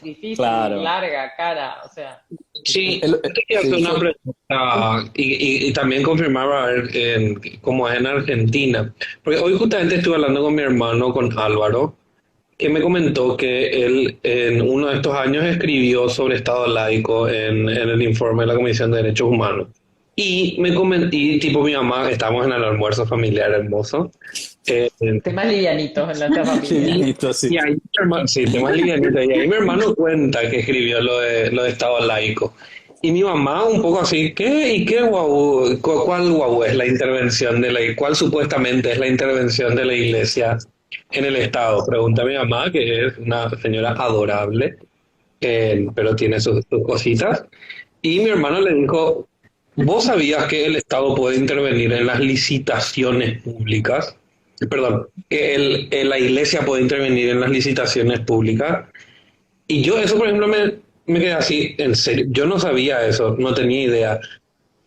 [SPEAKER 3] difícil,
[SPEAKER 1] claro.
[SPEAKER 3] larga, cara, o sea...
[SPEAKER 2] Sí, yo quería hacer una pregunta y también confirmar a ver cómo es en Argentina. Porque hoy justamente estuve hablando con mi hermano, con Álvaro, que me comentó que él en uno de estos años escribió sobre Estado laico en el informe de la Comisión de Derechos Humanos. Y me comentó, y tipo mi mamá, estamos en el almuerzo familiar hermoso.
[SPEAKER 3] Temas livianitos en la familia.
[SPEAKER 1] Listo, sí.
[SPEAKER 2] Y ahí mi hermano, sí, temas livianitos. Y ahí mi hermano cuenta que escribió lo de Estado laico. Y mi mamá un poco así, ¿qué? ¿Y qué guau? ¿Cuál guau es la intervención de cuál supuestamente es la intervención de la iglesia en el Estado? Pregunta a mi mamá, que es una señora adorable, pero tiene sus cositas. Y mi hermano le dijo, ¿vos sabías que el Estado puede intervenir en las licitaciones públicas? Perdón, que la iglesia puede intervenir en las licitaciones públicas. Y yo eso, por ejemplo, me quedé así, en serio, yo no sabía eso, no tenía idea.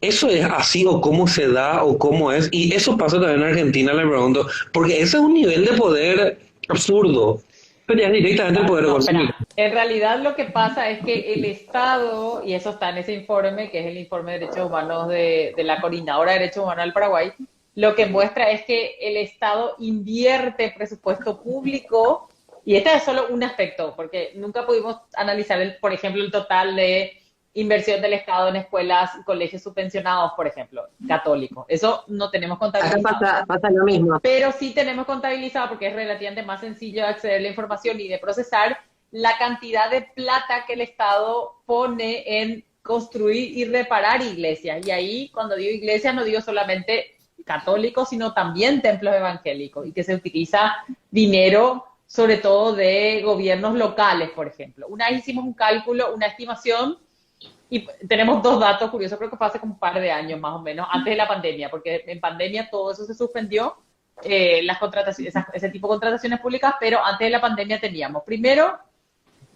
[SPEAKER 2] ¿Eso es así o cómo se da o cómo es? Y eso pasa también en Argentina, le pregunto, porque ese es un nivel de poder absurdo. Pero ya es directamente el poder económico.
[SPEAKER 3] En realidad lo que pasa es que el Estado, y eso está en ese informe, que es el informe de derechos humanos de la Coordinadora de Derechos Humanos del Paraguay, lo que muestra es que el Estado invierte presupuesto público, y este es solo un aspecto, porque nunca pudimos analizar, por ejemplo, el total de inversión del Estado en escuelas y colegios subvencionados, por ejemplo, católicos. Eso no tenemos contabilizado.
[SPEAKER 4] Acá pasa lo mismo.
[SPEAKER 3] Pero sí tenemos contabilizado, porque es relativamente más sencillo de acceder a la información y de procesar, la cantidad de plata que el Estado pone en construir y reparar iglesias. Y ahí, cuando digo iglesias, no digo solamente católicos, sino también templos evangélicos, y que se utiliza dinero, sobre todo de gobiernos locales, por ejemplo. Una vez hicimos un cálculo, una estimación, y tenemos dos datos curiosos, creo que fue hace como un par de años más o menos, antes de la pandemia, porque en pandemia todo eso se suspendió, las contrataciones, ese tipo de contrataciones públicas, pero antes de la pandemia teníamos, primero,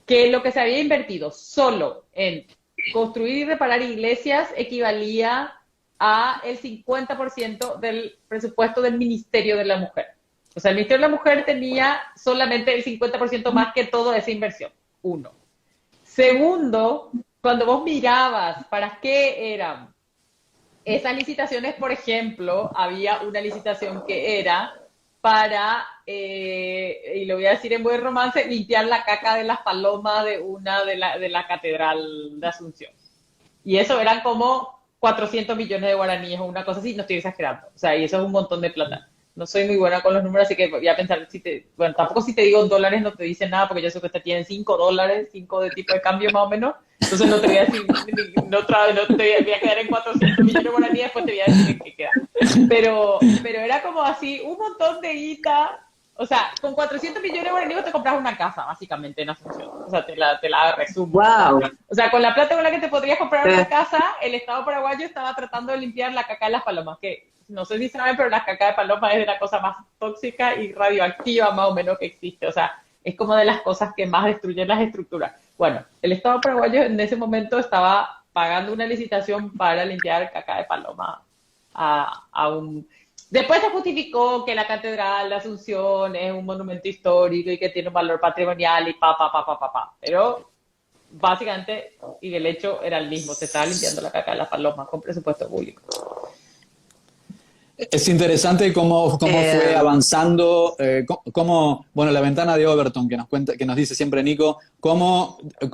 [SPEAKER 3] que lo que se había invertido solo en construir y reparar iglesias equivalía a el 50% del presupuesto del Ministerio de la Mujer. O sea, el Ministerio de la Mujer tenía solamente el 50% más que toda esa inversión. Uno. Segundo, cuando vos mirabas para qué eran esas licitaciones, por ejemplo, había una licitación que era para, y lo voy a decir en buen romance, limpiar la caca de las palomas de una de la Catedral de Asunción. Y eso eran como 400 millones de guaraníes o una cosa así, no estoy exagerando. O sea, y eso es un montón de plata. No soy muy buena con los números, así que voy a pensar, bueno, tampoco si te digo dólares no te dice nada, porque yo sé que usted tiene $5, 5 de tipo de cambio más o menos, entonces no te voy a decir, no te voy a quedar en 400 millones de guaraníes, después te voy a decir en qué queda. Pero era como así, un montón de guita, o sea, con 400 millones de guaraníes te compras una casa, básicamente, en Asunción. O sea, te la resumo.
[SPEAKER 4] Wow.
[SPEAKER 3] O sea, con la plata con la que te podrías comprar una casa, el Estado paraguayo estaba tratando de limpiar la caca de las palomas, que no sé si saben, pero la caca de paloma es de la cosa más tóxica y radioactiva más o menos que existe. O sea, es como de las cosas que más destruyen las estructuras. Bueno, el Estado paraguayo en ese momento estaba pagando una licitación para limpiar caca de paloma a un... Después se justificó que la Catedral de Asunción es un monumento histórico y que tiene un valor patrimonial y Pero básicamente, y el hecho era el mismo, se estaba limpiando la caca de las palomas con presupuesto público.
[SPEAKER 1] Es interesante cómo fue avanzando, bueno, la ventana de Overton que nos cuenta, que nos dice siempre Nico,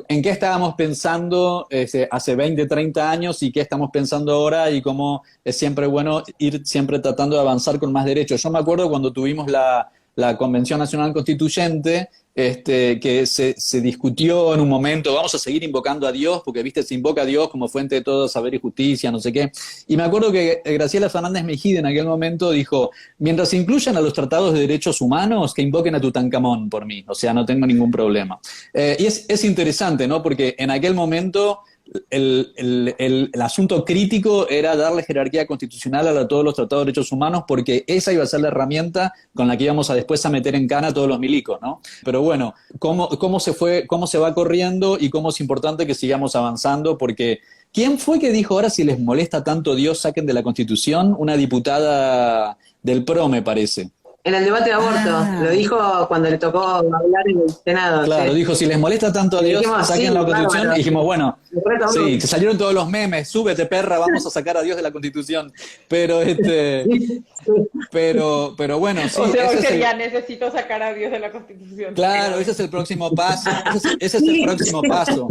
[SPEAKER 1] en qué estábamos pensando hace 20, 30 años y qué estamos pensando ahora y cómo es siempre bueno ir siempre tratando de avanzar con más derechos. Yo me acuerdo cuando tuvimos la Convención Nacional Constituyente, que se discutió en un momento, vamos a seguir invocando a Dios, porque viste, se invoca a Dios como fuente de todo saber y justicia, no sé qué. Y me acuerdo que Graciela Fernández Mejía en aquel momento dijo, mientras se incluyan a los tratados de derechos humanos, que invoquen a Tutankamón por mí, o sea, no tengo ningún problema. Y es interesante, ¿no? Porque en aquel momento el asunto crítico era darle jerarquía constitucional a todos los tratados de derechos humanos, porque esa iba a ser la herramienta con la que íbamos a después a meter en cana a todos los milicos, ¿no? Pero bueno, cómo se va corriendo y cómo es importante que sigamos avanzando, porque ¿quién fue que dijo ahora si les molesta tanto Dios saquen de la Constitución? Una diputada del PRO, me parece.
[SPEAKER 4] En el debate de aborto, lo dijo cuando le tocó hablar en el Senado.
[SPEAKER 1] Claro,
[SPEAKER 4] ¿sí?
[SPEAKER 1] dijo, si les molesta tanto a Dios,
[SPEAKER 4] dijimos,
[SPEAKER 1] saquen
[SPEAKER 4] sí,
[SPEAKER 1] la Constitución.
[SPEAKER 4] bárbaro.
[SPEAKER 1] Y dijimos, bueno, sí,
[SPEAKER 4] Sí.
[SPEAKER 1] salieron todos los memes, súbete perra, vamos a sacar a Dios de la Constitución. Pero pero bueno, sí.
[SPEAKER 3] O sea, hoy
[SPEAKER 1] ese es
[SPEAKER 3] sería, necesito sacar a Dios de la Constitución.
[SPEAKER 1] Claro, ese es el próximo paso. Ese es el próximo paso.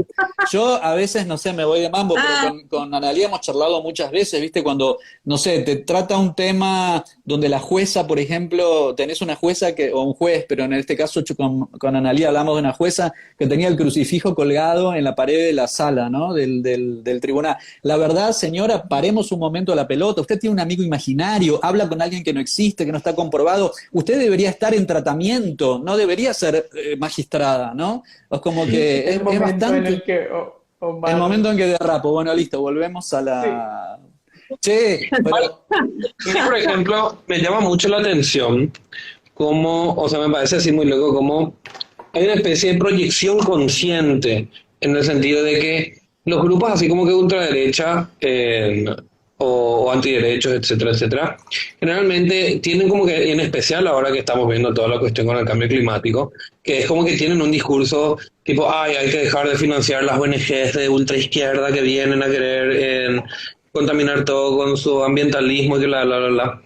[SPEAKER 1] Yo a veces, no sé, me voy de mambo, pero con Analía hemos charlado muchas veces, ¿viste? Cuando, no sé, te trata un tema donde la jueza, por ejemplo, tenés una jueza o un juez, pero en este caso con Analía hablamos de una jueza que tenía el crucifijo colgado en la pared de la sala, ¿no? Del tribunal. La verdad, señora, paremos un momento la pelota. Usted tiene un amigo imaginario, habla con alguien que no existe, que no está comprobado. Usted debería estar en tratamiento, no debería ser magistrada, ¿no? Es como que es bastante...
[SPEAKER 3] En el que,
[SPEAKER 1] el momento en que derrapo. Bueno, listo, volvemos a la... Sí. Che, pero...
[SPEAKER 2] Por ejemplo, me llama mucho la atención cómo, o sea, me parece así muy loco, cómo hay una especie de proyección consciente en el sentido de que los grupos así como que ultraderecha o antiderechos, etcétera, etcétera, generalmente tienen como que, en especial ahora que estamos viendo toda la cuestión con el cambio climático, que es como que tienen un discurso tipo, ay, hay que dejar de financiar las ONGs de ultraizquierda que vienen a querer contaminar todo con su ambientalismo y que bla.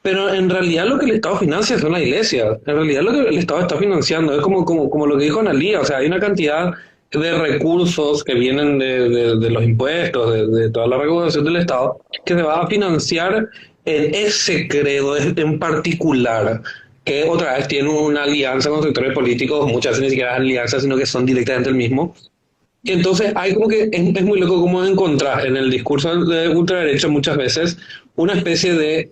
[SPEAKER 2] Pero en realidad lo que el Estado financia son las iglesias. En realidad lo que el Estado está financiando es como lo que dijo Analía. O sea, hay una cantidad de recursos que vienen de los impuestos, de toda la recaudación del Estado, que se va a financiar en ese credo en particular, que otra vez tiene una alianza con sectores políticos, muchas veces ni siquiera alianzas, sino que son directamente el mismo. Y entonces hay como que es muy loco como encontrar en el discurso de ultraderecha muchas veces una especie de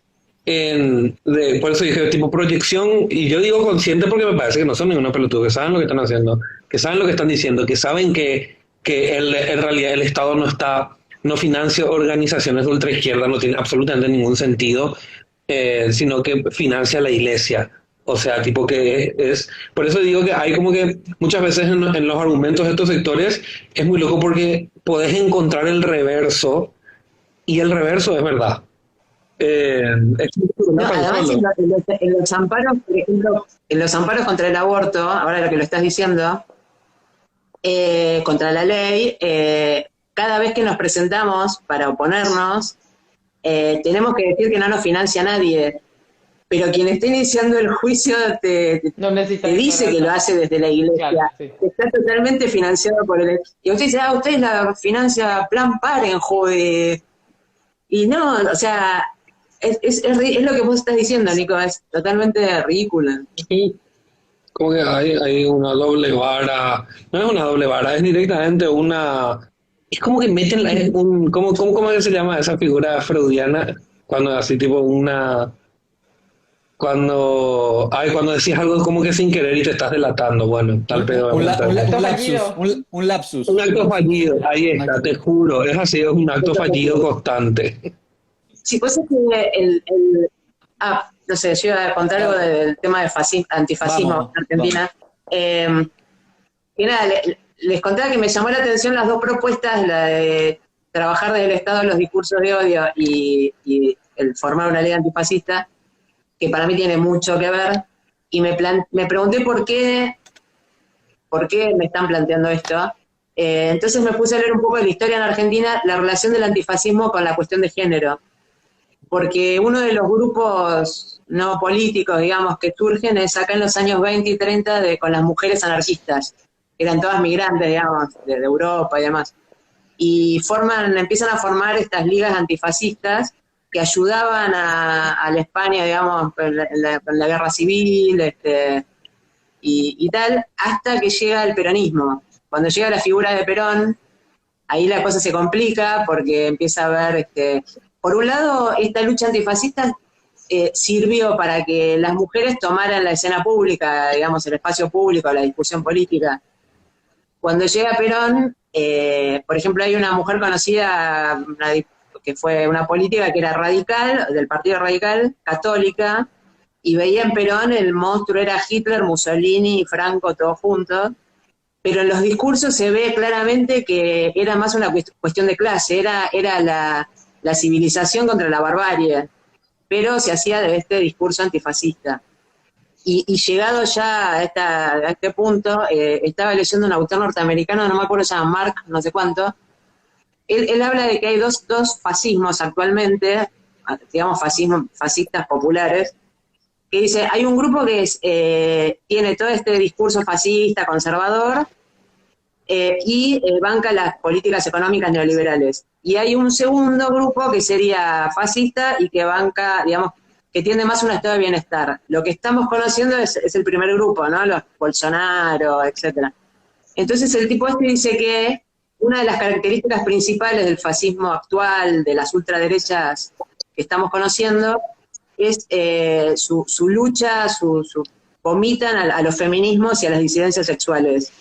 [SPEAKER 2] por eso dije tipo proyección, y yo digo consciente porque me parece que no son ninguna pelotuda, que saben lo que están haciendo, que saben lo que están diciendo, que saben que en realidad el Estado no financia organizaciones de ultraizquierda, no tiene absolutamente ningún sentido, sino que financia a la iglesia. O sea, tipo que es... Por eso digo que hay como que muchas veces en los argumentos de estos sectores es muy loco porque podés encontrar el reverso y el reverso es verdad.
[SPEAKER 4] Además, en los amparos, por ejemplo, en los amparos contra el aborto, ahora lo que lo estás diciendo, contra la ley, cada vez que nos presentamos para oponernos, tenemos que decir que no nos financia nadie. Pero quien está iniciando el juicio te dice que lo hace desde la iglesia. Claro, sí. Está totalmente financiado por el... Y usted dice, usted la financia Plan Parenthood. Y no, o sea, es lo que vos estás diciendo, Nico, es totalmente ridículo.
[SPEAKER 2] Sí. Como que hay una doble vara. No es una doble vara, es directamente una... Es como que meten ¿cómo se llama esa figura freudiana? Cuando así tipo una... Cuando decís algo como que sin querer y te estás delatando, bueno, tal pedo.
[SPEAKER 1] Un lapsus.
[SPEAKER 2] Un acto fallido, ahí está, te juro, es así, es un acto fallido constante.
[SPEAKER 4] Sí, pues es que no sé, yo iba a contar algo del tema de antifascismo en Argentina. Y nada, les contaba que me llamó la atención las dos propuestas, la de trabajar desde el Estado en los discursos de odio y el formar una ley antifascista, que para mí tiene mucho que ver, y me pregunté por qué me están planteando esto. Entonces me puse a leer un poco de la historia en Argentina, la relación del antifascismo con la cuestión de género. porque uno de los grupos no políticos, digamos, que surgen es acá en los años 20 y 30 con las mujeres anarquistas, que eran todas migrantes, digamos, de Europa y demás. Y empiezan a formar estas ligas antifascistas que ayudaban a la España, digamos, en la guerra civil, y tal, hasta que llega el peronismo. Cuando llega la figura de Perón, ahí la cosa se complica porque empieza a haber, por un lado, esta lucha antifascista sirvió para que las mujeres tomaran la escena pública, digamos, el espacio público, la discusión política. Cuando llega Perón, por ejemplo, hay una mujer conocida, que fue una política que era radical, del Partido Radical, católica, y veía en Perón el monstruo, era Hitler, Mussolini y Franco, todos juntos, pero en los discursos se ve claramente que era más una cuestión de clase, era la civilización contra la barbarie, pero se hacía de este discurso antifascista. Y llegado ya a este punto, estaba leyendo un autor norteamericano, no me acuerdo, se llama Mark, no sé cuánto. Él habla de que hay dos fascismos actualmente, digamos fascistas populares, que dice, hay un grupo que tiene todo este discurso fascista, conservador, y banca las políticas económicas neoliberales. Y hay un segundo grupo que sería fascista y que banca, digamos, que tiende más a un estado de bienestar. Lo que estamos conociendo es el primer grupo, ¿no? Los Bolsonaro, etcétera. Entonces el tipo dice que una de las características principales del fascismo actual, de las ultraderechas que estamos conociendo, es su lucha, vomitan a los feminismos y a las disidencias sexuales,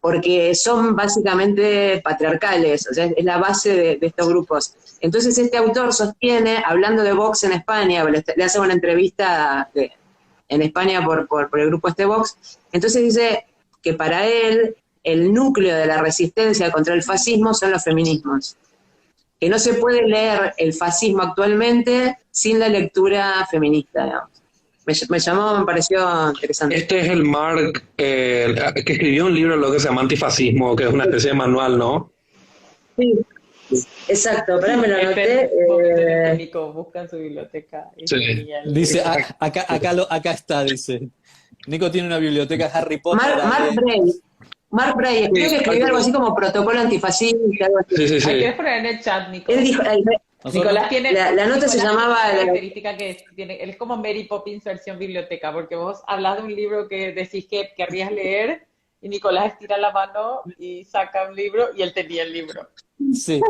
[SPEAKER 4] porque son básicamente patriarcales, o sea, es la base de estos grupos. Entonces este autor sostiene, hablando de Vox en España, le hace una entrevista en España por el grupo Vox, entonces dice que para él el núcleo de la resistencia contra el fascismo son los feminismos, que no se puede leer el fascismo actualmente sin la lectura feminista, digamos. Me pareció interesante.
[SPEAKER 2] Este es el Mark, que escribió un libro lo que se llama Antifascismo, que es una especie de manual, ¿no?
[SPEAKER 4] Sí, exacto, pero me lo anoté.
[SPEAKER 3] Nico, busca en su biblioteca.
[SPEAKER 2] Sí.
[SPEAKER 1] Dice, acá está, dice. Nico tiene una biblioteca Harry Potter.
[SPEAKER 4] Mark Bray, creo que escribió algo así como protocolo antifascista, algo así.
[SPEAKER 2] Sí.
[SPEAKER 3] ¿Quieres poner en el chat, Nico?
[SPEAKER 4] Él dijo,
[SPEAKER 3] Nicolás tiene
[SPEAKER 4] la nota se llamaba
[SPEAKER 3] la característica que tiene, él es como Mary Poppins versión biblioteca, porque vos hablas de un libro que decís que querrías leer y Nicolás estira la mano y saca un libro y él tenía el libro.
[SPEAKER 1] Sí.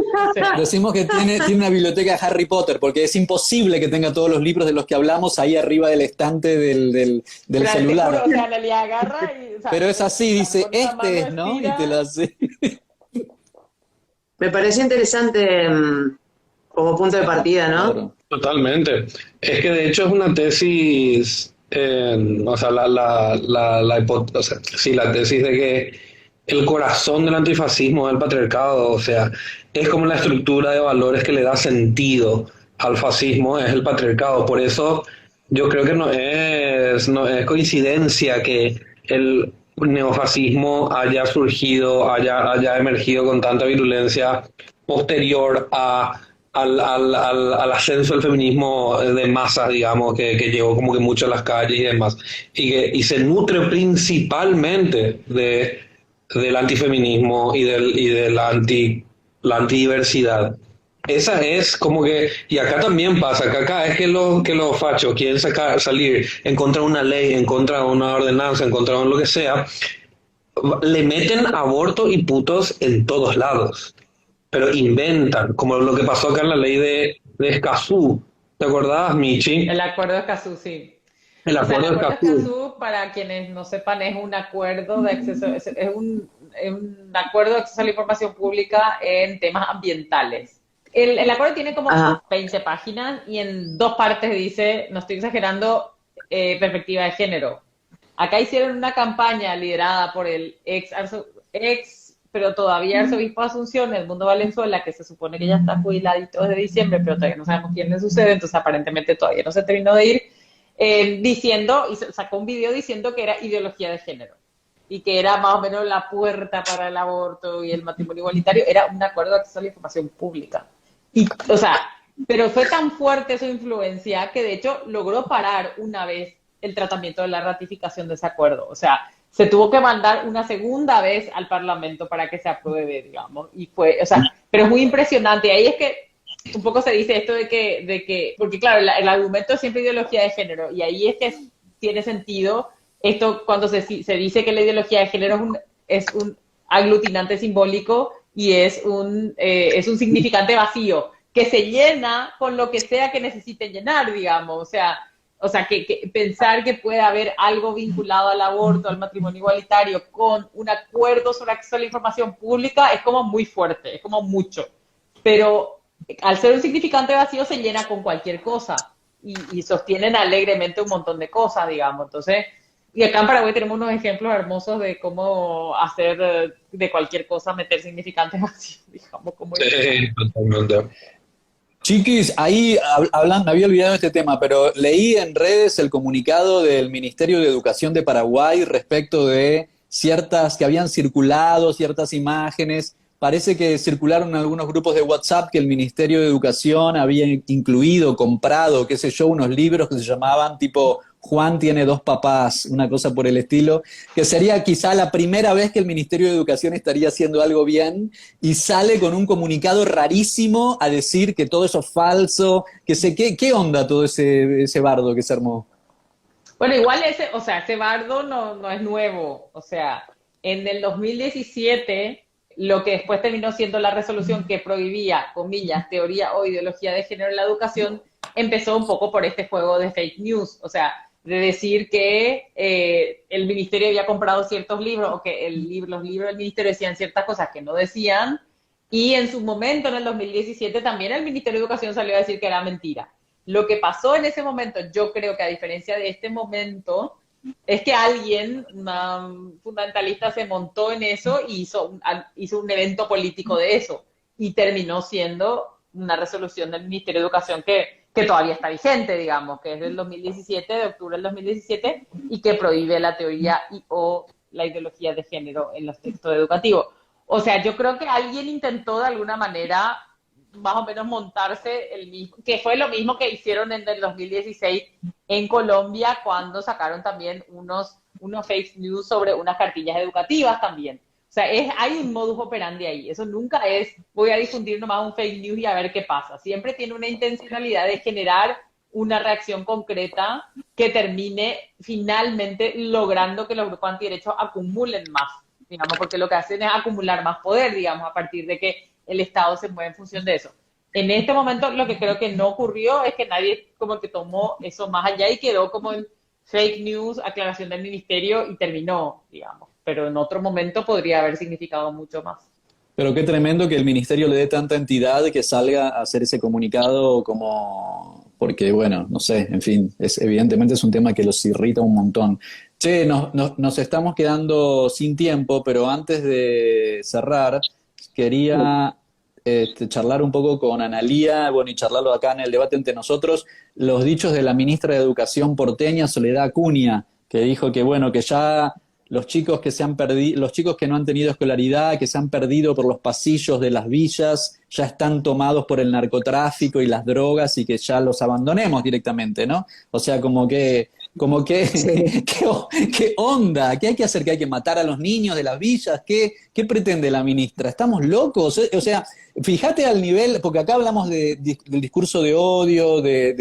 [SPEAKER 1] Decimos que tiene una biblioteca Harry Potter, porque es imposible que tenga todos los libros de los que hablamos ahí arriba del estante del celular.
[SPEAKER 3] Juro, o sea, le agarra y, o sea,
[SPEAKER 1] pero es así, dice, este es, ¿no?
[SPEAKER 3] estira.
[SPEAKER 1] Y te lo hace.
[SPEAKER 4] Me pareció interesante como punto de partida, ¿no?
[SPEAKER 1] Claro.
[SPEAKER 2] Totalmente. Es que de hecho es una tesis, o sea, la tesis de que el corazón del antifascismo es el patriarcado, o sea, es como la estructura de valores que le da sentido al fascismo, es el patriarcado. Por eso yo creo que no es coincidencia que el neofascismo haya surgido, haya emergido con tanta virulencia posterior al ascenso del feminismo de masas, digamos, que llegó como que mucho a las calles y demás, y se nutre principalmente del antifeminismo y de la antidiversidad. Esa es como que, y acá también pasa, que acá es que los fachos quieren salir en contra de una ley, en contra de una ordenanza, en contra de lo que sea, le meten aborto y putos en todos lados, pero inventan, como lo que pasó acá en la ley de Escazú. ¿Te acordabas, Michi?
[SPEAKER 3] El acuerdo de Escazú, sí.
[SPEAKER 2] El acuerdo de Escazú,
[SPEAKER 3] para quienes no sepan, es un acuerdo de acceso, es un acuerdo de acceso a la información pública en temas ambientales. El acuerdo tiene como 20 páginas y en 2 partes dice, no estoy exagerando, perspectiva de género. Acá hicieron una campaña liderada por el pero todavía arzobispo de Asunción, Edmundo Valenzuela, que se supone que ya está jubiladito desde diciembre, pero todavía no sabemos quién le sucede, entonces aparentemente todavía no se terminó de ir, diciendo, y sacó un video diciendo que era ideología de género, y que era más o menos la puerta para el aborto y el matrimonio igualitario, era un acuerdo de acceso a la información pública. Y, o sea, pero fue tan fuerte su influencia que de hecho logró parar una vez el tratamiento de la ratificación de ese acuerdo. O sea, se tuvo que mandar una segunda vez al Parlamento para que se apruebe, digamos, y fue, o sea, pero es muy impresionante. Y ahí es que un poco se dice esto de que porque claro, el argumento es siempre ideología de género, y ahí es que tiene sentido esto cuando se dice que la ideología de género es un aglutinante simbólico y es un significante vacío que se llena con lo que sea que necesite llenar, digamos. O sea que pensar que puede haber algo vinculado al aborto, al matrimonio igualitario, con un acuerdo sobre acceso a la información pública es como muy fuerte, es como mucho. Pero al ser un significante vacío se llena con cualquier cosa y sostienen alegremente un montón de cosas, digamos. Entonces, y acá en Paraguay tenemos unos ejemplos hermosos de cómo hacer de cualquier cosa meter significantes vacíos, digamos. Como
[SPEAKER 2] Sí, totalmente.
[SPEAKER 1] Chiquis, ahí hablando, me había olvidado este tema, pero leí en redes el comunicado del Ministerio de Educación de Paraguay respecto de ciertas, que habían circulado ciertas imágenes. Parece que circularon en algunos grupos de WhatsApp que el Ministerio de Educación había incluido, comprado, qué sé yo, unos libros que se llamaban tipo Juan tiene dos papás, una cosa por el estilo, que sería quizá la primera vez que el Ministerio de Educación estaría haciendo algo bien y sale con un comunicado rarísimo a decir que todo eso es falso, que sé qué onda todo ese bardo que se armó.
[SPEAKER 3] bueno, igual ese bardo no es nuevo. O sea, en el 2017, lo que después terminó siendo la resolución que prohibía, comillas, teoría o ideología de género en la educación, empezó un poco por este juego de fake news. O sea, de decir que el ministerio había comprado ciertos libros o que los libros del ministerio decían ciertas cosas que no decían. Y en su momento, en el 2017, también el Ministerio de Educación salió a decir que era mentira. Lo que pasó en ese momento, yo creo que a diferencia de este momento, es que alguien, una fundamentalista, se montó en eso y hizo un evento político de eso. Y terminó siendo una resolución del Ministerio de Educación que todavía está vigente, digamos, que es del 2017, de octubre del 2017, y que prohíbe la teoría o la ideología de género en los textos educativos. O sea, yo creo que alguien intentó de alguna manera más o menos montarse el mismo, que fue lo mismo que hicieron en el 2016 en Colombia cuando sacaron también unos fake news sobre unas cartillas educativas también. O sea, hay un modus operandi ahí. Eso nunca es, voy a difundir nomás un fake news y a ver qué pasa. Siempre tiene una intencionalidad de generar una reacción concreta que termine finalmente logrando que los grupos antiderechos acumulen más, digamos, porque lo que hacen es acumular más poder, digamos, a partir de que el Estado se mueve en función de eso. En este momento lo que creo que no ocurrió es que nadie como que tomó eso más allá y quedó como en fake news, aclaración del ministerio y terminó, digamos. Pero en otro momento podría haber significado mucho más.
[SPEAKER 1] Pero qué tremendo que el ministerio le dé tanta entidad que salga a hacer ese comunicado como... Porque, bueno, no sé, en fin, evidentemente es un tema que los irrita un montón. Che, nos estamos quedando sin tiempo, pero antes de cerrar, quería charlar un poco con Analía, bueno, y charlarlo acá en el debate entre nosotros, los dichos de la ministra de Educación porteña, Soledad Acuña, que dijo que, bueno, que ya los chicos que se han perdido, los chicos que no han tenido escolaridad, que se han perdido por los pasillos de las villas, ya están tomados por el narcotráfico y las drogas y que ya los abandonemos directamente, ¿no? O sea, como que sí. ¿Qué onda? ¿Qué hay que hacer? ¿Que hay que matar a los niños de las villas? ¿Qué pretende la ministra? ¿Estamos locos? O sea, fíjate al nivel, porque acá hablamos del discurso de odio, de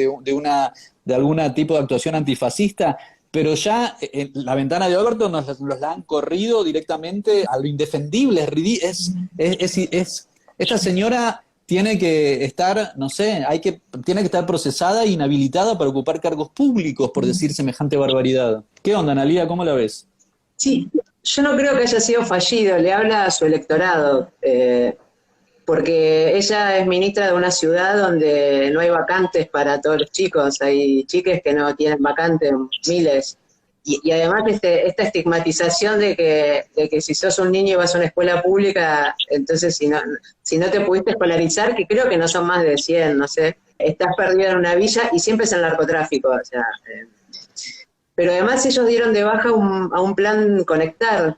[SPEAKER 1] algún tipo de actuación antifascista, pero ya en la ventana de Overton nos la han corrido directamente a lo indefendible. Esta señora tiene que estar, no sé, tiene que estar procesada e inhabilitada para ocupar cargos públicos por decir semejante barbaridad. ¿Qué onda, Analía? ¿Cómo la ves?
[SPEAKER 4] Sí, yo no creo que haya sido fallido, le habla a su electorado, porque ella es ministra de una ciudad donde no hay vacantes para todos los chicos, hay chiques que no tienen vacantes, miles. Y además esta estigmatización de que si sos un niño y vas a una escuela pública, entonces si no te pudiste escolarizar, que creo que no son más de 100, no sé, estás perdido en una villa y siempre es el narcotráfico. O sea, pero además ellos dieron de baja a un plan Conectar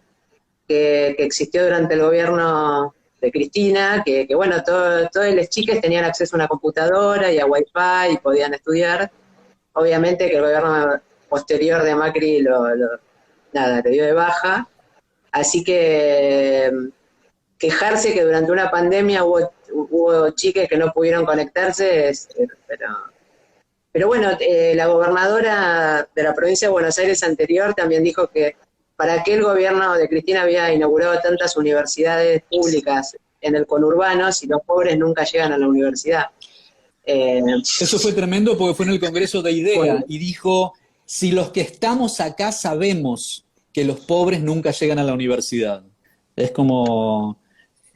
[SPEAKER 4] que existió durante el gobierno de Cristina, que bueno, todas las chicas tenían acceso a una computadora y a Wi-Fi y podían estudiar. Obviamente que el gobierno posterior de Macri lo dio de baja. Así que quejarse que durante una pandemia hubo chiques que no pudieron conectarse, pero bueno, la gobernadora de la provincia de Buenos Aires anterior también dijo que para qué el gobierno de Cristina había inaugurado tantas universidades públicas en el conurbano si los pobres nunca llegan a la universidad.
[SPEAKER 1] Eso fue tremendo porque fue en el Congreso de IDEA y dijo, si los que estamos acá sabemos que los pobres nunca llegan a la universidad. Es como,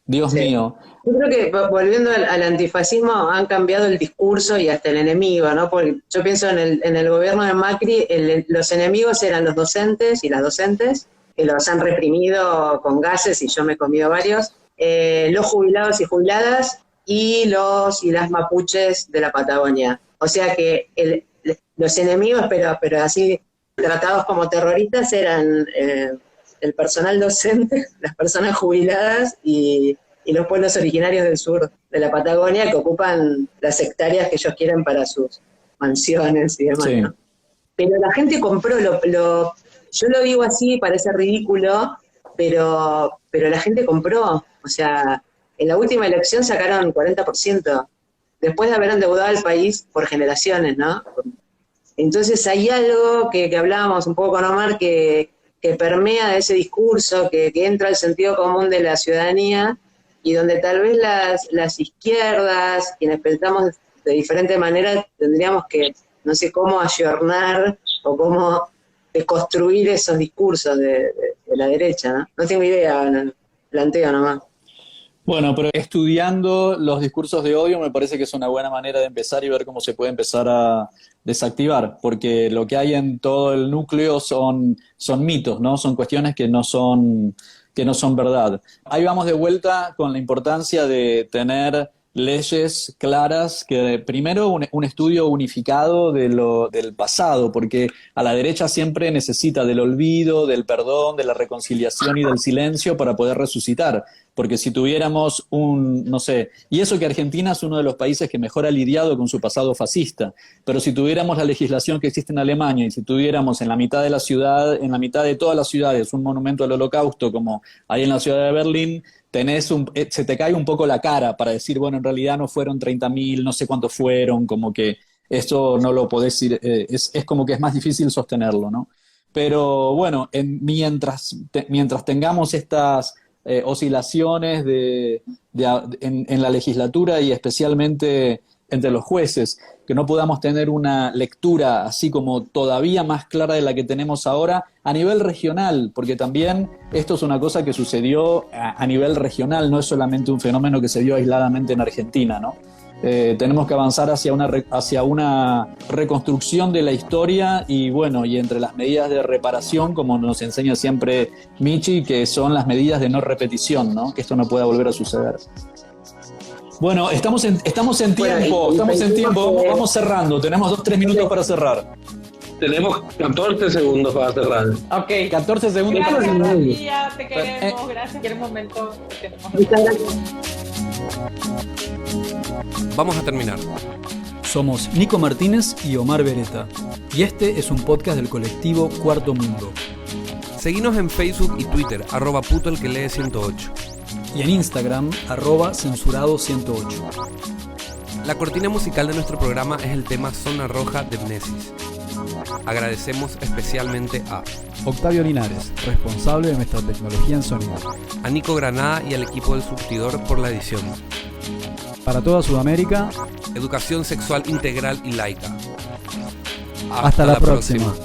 [SPEAKER 1] Dios mío.
[SPEAKER 4] Yo creo que volviendo al antifascismo han cambiado el discurso y hasta el enemigo, ¿no? Porque yo pienso en el gobierno de Macri, los enemigos eran los docentes y las docentes, que los han reprimido con gases y yo me he comido varios, los jubilados y jubiladas y las mapuches de la Patagonia. O sea que los enemigos, pero así tratados como terroristas, eran el personal docente, las personas jubiladas y los pueblos originarios del sur de la Patagonia que ocupan las hectáreas que ellos quieren para sus mansiones y demás, sí. ¿No? Pero la gente compró, yo lo digo así, parece ridículo, pero la gente compró. O sea, en la última elección sacaron 40%, después de haber endeudado al país por generaciones, ¿no? Entonces hay algo que hablábamos un poco con Omar que permea de ese discurso, que entra al sentido común de la ciudadanía, y donde tal vez las izquierdas, quienes pensamos de diferente manera, tendríamos que, no sé cómo ayornar o cómo deconstruir esos discursos de la derecha, ¿no? No tengo idea, planteo nomás.
[SPEAKER 1] Bueno, pero estudiando los discursos de odio me parece que es una buena manera de empezar y ver cómo se puede empezar a desactivar, porque lo que hay en todo el núcleo son mitos, ¿no? Son cuestiones que no son verdad. Ahí vamos de vuelta con la importancia de tener leyes claras, que primero un estudio unificado del pasado, porque a la derecha siempre necesita del olvido, del perdón, de la reconciliación y del silencio para poder resucitar, porque si tuviéramos y eso que Argentina es uno de los países que mejor ha lidiado con su pasado fascista, pero si tuviéramos la legislación que existe en Alemania y si tuviéramos en la mitad de la ciudad, en la mitad de todas las ciudades, un monumento al Holocausto como hay en la ciudad de Berlín, se te cae un poco la cara para decir, bueno, en realidad no fueron 30.000, no sé cuántos fueron, como que esto no lo podés decir, es como que es más difícil sostenerlo, ¿no? Pero bueno, mientras tengamos estas oscilaciones en la legislatura y especialmente entre los jueces, que no podamos tener una lectura así como todavía más clara de la que tenemos ahora a nivel regional, porque también esto es una cosa que sucedió a nivel regional, no es solamente un fenómeno que se dio aisladamente en Argentina, ¿no? Tenemos que avanzar hacia una reconstrucción de la historia y entre las medidas de reparación, como nos enseña siempre Michi, que son las medidas de no repetición, ¿no? Que esto no pueda volver a suceder. Bueno, estamos en tiempo, vamos cerrando, tenemos 2-3 minutos para cerrar.
[SPEAKER 2] Tenemos 14 segundos para cerrar.
[SPEAKER 3] Ok,
[SPEAKER 1] 14 segundos
[SPEAKER 3] gracias,
[SPEAKER 1] para cerrar.
[SPEAKER 3] Sofía, te queremos, gracias, que el momento que tenemos.
[SPEAKER 4] Muchas gracias.
[SPEAKER 5] Vamos a terminar.
[SPEAKER 6] Somos Nico Martínez y Omar Beretta, y este es un podcast del colectivo Cuarto Mundo.
[SPEAKER 5] Seguinos en Facebook y Twitter, @putoelquelee108.
[SPEAKER 6] Y en Instagram, @censurado108.
[SPEAKER 5] La cortina musical de nuestro programa es el tema Zona Roja de Mnesis. Agradecemos especialmente a
[SPEAKER 6] Octavio Linares, responsable de nuestra tecnología en sonido.
[SPEAKER 5] A Nico Granada y al equipo del Surtidor por la edición.
[SPEAKER 6] Para toda Sudamérica,
[SPEAKER 5] educación sexual integral y laica.
[SPEAKER 6] Hasta la próxima.